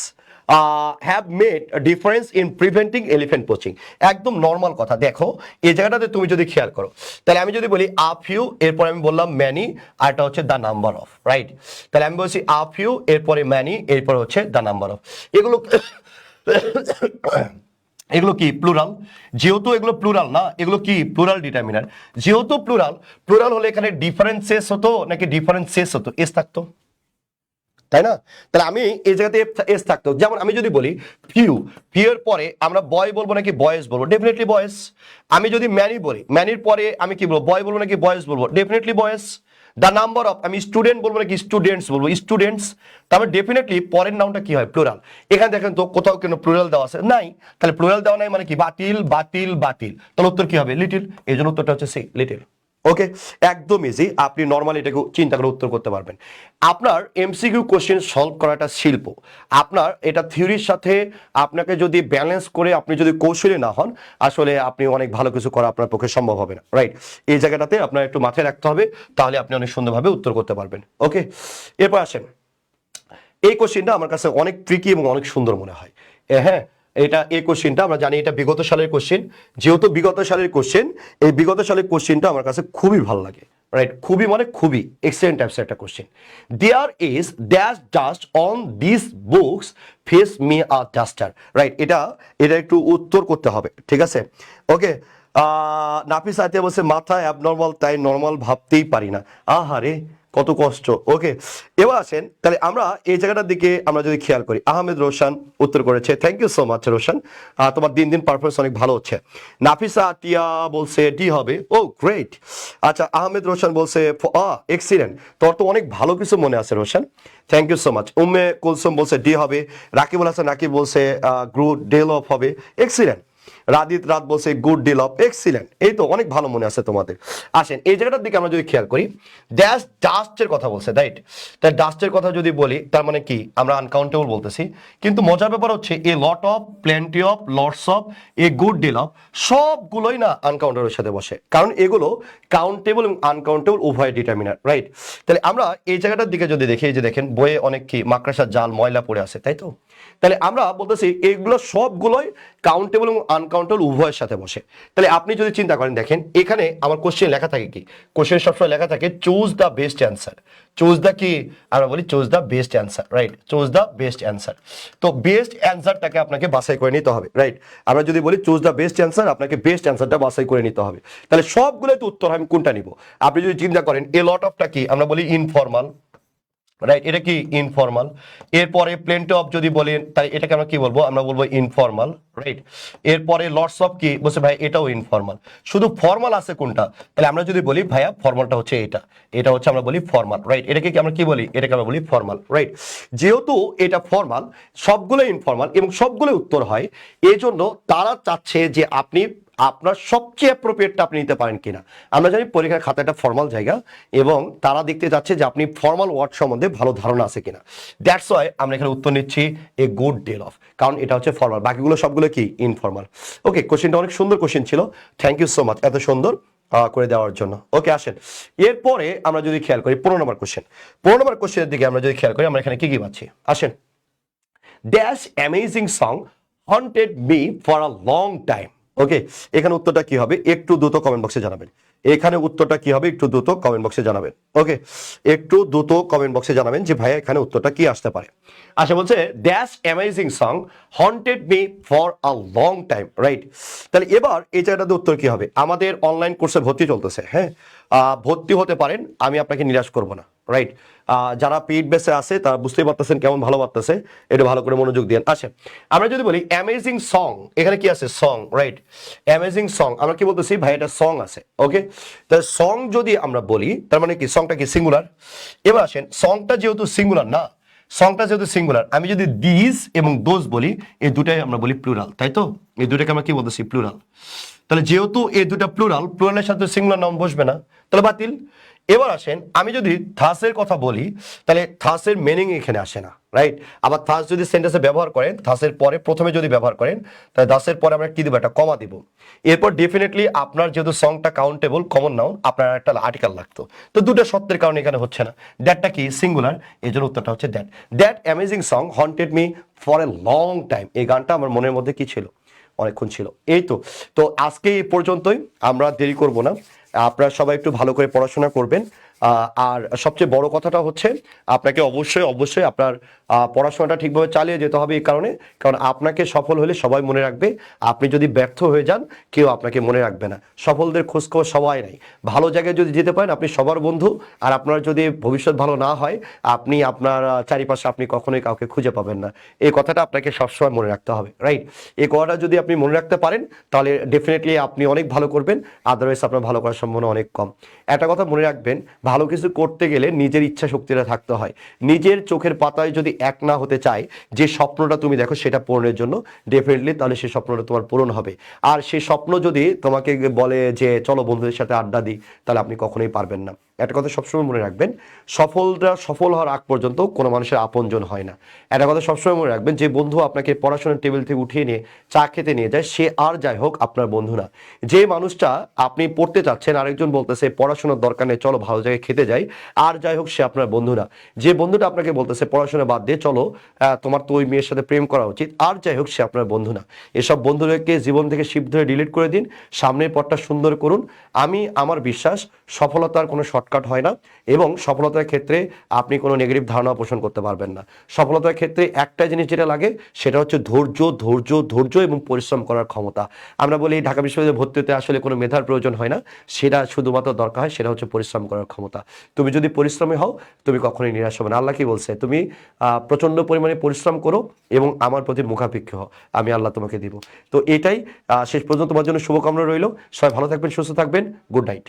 have made difference in preventing elephant poaching. একদম নর্মাল কথা, দেখো এই জায়গাটাতে তুমি যদি খেয়াল করো, তাহলে আমি যদি বলি আ ফিউ, এরপরে আমি বললাম ম্যানি, আর এটা হচ্ছে দ্য নাম্বার অফ, রাইট? তাহলে আমি বলছি আ ফিউ, এরপরে ম্যানি, এরপরে হচ্ছে দ্য নাম্বার অফ। এগুলো এগুলো কি প্লুরাল? যেহেতু এগুলো প্লুরাল না, এগুলো কি প্লুরাল ডিটারমিনার। যেহেতু প্লুরাল, প্লুরাল হলে এখানে ডিফারেন্সেস হতো নাকি ডিফারেন্সেস হতো, এস থাকতো, তাই না? তাহলে আমি এই জায়গাতে এস থাকতো। যেমন আমি যদি বলি ফিউ, ফিউর পরে আমরা বয় বলবো নাকি বয়েস বলবো, ডেফিনেটলি বয়েস। আমি যদি ম্যানি বলি, ম্যানির পরে আমি কি বলবো, বয় বলবো নাকি বয়েস বলবো, ডেফিনেটলি বয়েস। দ্য নাম্বার অফ, আমি স্টুডেন্ট বলবো নাকি স্টুডেন্টস বলবো, স্টুডেন্টস। তারপরে ডেফিনেটলি পরের নাউনটা কি হয়, প্লুরাল। এখানে দেখেন তো কোথাও কেন প্লুরাল দেওয়া আছে নাই, তাহলে প্লুরাল দেওয়া নাই মানে কি, বাতিল বাতিল বাতিল, তাহলে উত্তর কি হবে, লিটিল। এই জন্য উত্তরটা হচ্ছে সি, লিটিল। ওকে, একদম ইজি, আপনি নর্মালি এটাকে চিন্তা করে উত্তর করতে পারবেন। আপনার এমসিকিউ কোশ্চেন সলভ করাটা শিল্প, আপনার এটা থিওরির সাথে আপনাকে যদি ব্যালেন্স করে আপনি যদি কৌশলী না হন, আসলে আপনি অনেক ভালো কিছু করা আপনার পক্ষে সম্ভব হবে না, রাইট? এই জায়গাটাতে আপনার একটু মাথায় রাখতে হবে, তাহলে আপনি অনেক সুন্দরভাবে উত্তর করতে পারবেন। ওকে, এরপর আসেন, এই কোশ্চেনটা আমার কাছে অনেক ট্রিকি এবং অনেক সুন্দর মনে হয়। হ্যাঁ, এই কোশ্চেনটা আমরা জানি এটা বিগত সালের কোশ্চেন, যেহেতু বিগত সালের কোশ্চেন, এই বিগত সালের কোশ্চেনটা আমার কাছে খুবই ভালো লাগে, রাইট? খুবই মানে খুবই এক্সেলেন্ট টাইপসের একটা question. There is dash dust on this books, fetch me a duster, right? এটা একটু উত্তর করতে হবে, ঠিক আছে? ওকে, নাফিস আতিয়া বলছে মাথা অ্যাবনর্মাল, তাই নর্মাল ভাবতেই পারি না। আহারে কত কষ্ট। ওকে, এবার আসেন, তাহলে আমরা এই জায়গাটার দিকে আমরা যদি খেয়াল করি, আহমেদ রোশন উত্তর করেছে, thank you so much Roshan, তোমার দিন দিন পারফরমেন্স অনেক ভালো হচ্ছে। নাফিসা আতিয়া বলছে ডি হবে, ও গ্রেট। আচ্ছা, আহমেদ রোশন বলছে এক্সিলেন্ট, তোর তো অনেক ভালো কিছু মনে আছে Roshan, thank you so much. Umme Kulsum বলছে ডি হবে। রাকিবুল হাসান রাকিব বলছে গুড ডেল অফ হবে, এক্সিলেন্ট। রাত বলছে গুড ডিল অফ, এক্সিলেন্ট। এই তো অনেক ভালো মনে আছে তোমাদের। আসেন এই জায়গাটার দিকে আমরা যদি খেয়াল করি, ড্যাশ ডাস্টের কথা বলছে, রাইট? তাই ডাস্টের কথা যদি বলি তার মানে কি, আমরা আনকাউন্টেবল বলতেছি, কিন্তু মজার ব্যাপার হচ্ছে a lot of, plenty of, lots of, a good deal of, সবগুলোই না আনকাউন্টেবলের সাথে বসে, কারণ এগুলো কাউন্টেবল এবং আনকাউন্টেবল উভয় ডিটারমিনার, রাইট? তাহলে আমরা এই জায়গাটার দিকে যদি দেখি, এই যে দেখেন বইয়ে অনেক কি মাকড়সার জাল ময়লা পড়ে আছে, তাই তো? তাহলে আমরা বলতেছি এগুলো সবগুলোই কাউন্টেবল এবং আনকাউন্টেবল উভয়ের সাথে বসে। তাহলে আপনি যদি চিন্তা করেন, দেখেন এখানে আমার কোশ্চেন লেখা থাকে কি, কোশ্চেন সবসময় লেখা থাকে choose the best answer. Choose the কি, আমরা বলি choose the best answer, right? Choose the best answer. তো বেস্ট অ্যান্সারটাকে আপনাকে বাছাই করে নিতে হবে, রাইট? আমরা যদি বলি চুজ দ্য বেস্ট অ্যান্সার, আপনাকে বেস্ট অ্যান্সারটা বাছাই করে নিতে হবে। তাহলে সবগুলোই তো উত্তর, আমি কোনটা নিব? আপনি যদি চিন্তা করেন এ লট অফটা কি, আমরা বলি ইনফর্মাল, রাইট, এটা কি ইনফর্মাল। এরপরে প্লেন্টি অফ যদি বলেন তাই এটাকে আমরা কি বলবো, আমরা বলবো ইনফর্মাল। রাইট, এরপরে লটস অফ কি বলছে ভাই, এটাও ইনফর্মাল। শুধু ফর্মাল আছে কোনটা, তাহলে আমরা যদি বলি ভাইয়া ফর্মালটা হচ্ছে এটা, এটা হচ্ছে আমরা বলি ফর্মাল। রাইট, এটাকে কি আমরা কি বলি, এটাকে আমরা বলি ফর্মাল। রাইট, যেহেতু এটা ফর্মাল, সবগুলো ইনফর্মাল এবং সবগুলো উত্তর হয়, এজন্য তারা চাচ্ছে যে আপনি আপনার সবচেয়ে অ্যাপ্রোপ্রিয়েটটা আপনি নিতে পারেন কিনা। আমরা জানি পরীক্ষার খাতা একটা ফর্মাল জায়গা এবং তারা দেখতে যাচ্ছে যে আপনি ফর্মাল ওয়ার্ড সম্বন্ধে ভালো ধারণা আছে কিনা। দ্যাটস ওয়াই আমরা এখানে উত্তর নিচ্ছি এ গুড ডিল অফ, কারণ এটা হচ্ছে ফর্মাল, বাকিগুলো সবগুলো কি ইনফর্মাল। ওকে, কোশ্চেনটা অনেক সুন্দর কোশ্চেন ছিল, থ্যাংক ইউ সো মাচ এত সুন্দর করে দেওয়ার জন্য। ওকে, আসেন এরপরে আমরা যদি খেয়াল করি 15 নম্বর কোশ্চেন। 15 নম্বর কোশ্চেনের দিকে আমরা যদি খেয়াল করি, আমরা এখানে কি কি পাচ্ছি, আসেন। Dash amazing song haunted me for a long time. Okay, এখানে উত্তরটা কি হবে একটু দ্রুত কমেন্ট বক্সে জানাবেন। এখানে উত্তরটা কি হবে একটু দ্রুত কমেন্ট বক্সে জানাবেন। ওকে, একটু দ্রুত কমেন্ট বক্সে জানাবেন যে ভাইয়া এখানে উত্তরটা কি আসতে পারে। আচ্ছা, বলছে dash amazing song haunted me for a long time. Right, তাহলে এবার এই জায়গাটাতে উত্তর কি হবে, আমাদের অনলাইন কোর্সে ভর্তি চলতেছে, হ্যাঁ ভর্তি হতে পারেন, আমি আপনাকে নিরাশ করব না। রাইট, যারা পেইড বেসে আছে তারা বুঝতেই পারতেছেন কেমন ভালো পারতেছে, এটা ভালো করে মনোযোগ দিয়ে। আচ্ছা, আমরা যদি বলি অ্যামেজিং সং, এখানে কি আছে সং। রাইট, অ্যামেজিং সং আমরা কি বলতেছি ভাই, এটা সং আছে। ওকে, তাহলে সং যদি আমরা বলি তার মানে কি সংটা কি সিঙ্গুলার। এবার আসেন, সংটা যেহেতু সিঙ্গুলার না, সংটা যেহেতু সিঙ্গুলার, আমি যদি দিস এবং দোজ বলি, এই দুটাই আমরা বলি প্লুরাল, তাই তো, এই দুটাকে আমরা কি বলতেছি প্লুরাল। তাহলে যেহেতু এই দুটা প্লুরাল, প্লুরালের সাথে সিঙ্গুলার নাম বসবে না, তাহলে বাতিল। এবার আসেন, আমি যদি থাসের কথা বলি, তাহলে থাসের মিনিং এখানে আসে না। রাইট, আবার থাস যদি সেন্টেন্সে ব্যবহার করেন, থাসের পরে প্রথমে যদি ব্যবহার করেন, তাহলে দাসের পরে আমরা কি দেবো, একটা কমা দিব। এরপর ডেফিনেটলি আপনার যেহেতু সংটা কাউন্টেবল কমন নাউন, আপনার একটা আর্টিকেল লাগতো, তো দুটো সত্যের কারণে এখানে হচ্ছে না। দ্যাটটা কি সিঙ্গুলার, এই জন্য উত্তরটা হচ্ছে that. That amazing song haunted me for a long time, এই গানটা আমার মনের মধ্যে কি ছিল, অনেকক্ষণ ছিল। এই তো, তো আজকে এই পর্যন্তই, আমরা দেরি করব না, আপনারা সবাই একটু ভালো করে পড়াশোনা করবেন। আর সবচেয়ে বড় কথাটা হচ্ছে আপনাকে অবশ্যই অবশ্যই আপনার পড়াশোনাটা ঠিকভাবে চালিয়ে যেতে হবে, এই কারণ আপনাকে সফল হলে সবাই মনে রাখবে, আপনি যদি ব্যর্থ হয়ে যান কেউ আপনাকে মনে রাখবে না। সফলদের খোঁজখবর সবাই নাই, ভালো জায়গায় যদি যেতে পারেন আপনি সবার বন্ধু, আর আপনার যদি ভবিষ্যৎ ভালো না হয়, আপনি আপনার চারিপাশে আপনি কখনোই কাউকে খুঁজে পাবেন না। এই কথাটা আপনাকে সবসময় মনে রাখতে হবে। রাইট, এই কথাটা যদি আপনি মনে রাখতে পারেন তাহলে ডেফিনেটলি আপনি অনেক ভালো করবেন, আদারওয়াইজ আপনার ভালো করার সম্ভাবনা অনেক কম। একটা কথা মনে রাখবেন, ভালো কিছু করতে গেলে নিজের ইচ্ছা শক্তিটা থাকতে হয়। নিজের চোখের পাতায় যদি এক না হতে চায়, যে স্বপ্নটা তুমি দেখো সেটা পূরণের জন্য, ডেফিনেটলি তাহলে সেই স্বপ্নটা তোমার পূরণ হবে। আর সেই স্বপ্ন যদি তোমাকে বলে যে চলো বন্ধুদের সাথে আড্ডা দিই, তাহলে আপনি কখনোই পারবেন না। একটা কথা সবসময় মনে রাখবেন, সফল হওয়ার আগ পর্যন্ত কোনো মানুষের আপনজন হয় না। একটা কথা সবসময় মনে রাখবেন, যে বন্ধু আপনাকে পড়াশোনার টেবিল থেকে উঠিয়ে নিয়ে চা খেতে নিয়ে যায়, সে আর যাই হোক আপনার বন্ধু না। যে মানুষটা আপনি পড়তে চাচ্ছেন, আরেকজন বলতেছে পড়াশোনার দরকার নেই চলো ভালো জায়গায় খেতে যাই, আর যাই হোক সে আপনার বন্ধু না। যে বন্ধুটা আপনাকে বলতেছে পড়াশোনা বাদ দিয়ে চলো তোমার তো ওই মেয়ের সাথে প্রেম করা উচিত, আর যাই হোক সে আপনার বন্ধু না। এসব বন্ধুদেরকে জীবন থেকে শিপ ধরে ডিলিট করে দিন, সামনের পথটা সুন্দর করুন। আমার বিশ্বাস সফলতার কোনো শর্টকাট হয় না, এবং সফলতার ক্ষেত্রে আপনি কোনো নেগেটিভ ধারণা পোষণ করতে পারবেন না। সফলতার ক্ষেত্রে একটা জিনিস যেটা লাগে সেটা হচ্ছে ধৈর্য ধৈর্য ধৈর্য এবং পরিশ্রম করার ক্ষমতা। আমরা বলি ঢাকা বিশ্ববিদ্যালয়ে ভর্তি হতে আসলে কোনো মেধার প্রয়োজন হয় না, সেটা শুধুমাত্র দরকার হয় সেটা হচ্ছে পরিশ্রম করার ক্ষমতা। তুমি যদি পরিশ্রমী হও তুমি কখনোই নিরাশ হবে না। আল্লাহ কি বলছে, তুমি প্রচন্ড পরিমাণে পরিশ্রম করো এবং আমার প্রতি মুখাপেক্ষী হও, আমি আল্লাহ তোমাকে দিব। তো এটাই শেষ পর্যন্ত তোমার জন্য শুভকামনা রইল। সবাই ভালো থাকবেন, সুস্থ থাকবেন, গুড নাইট।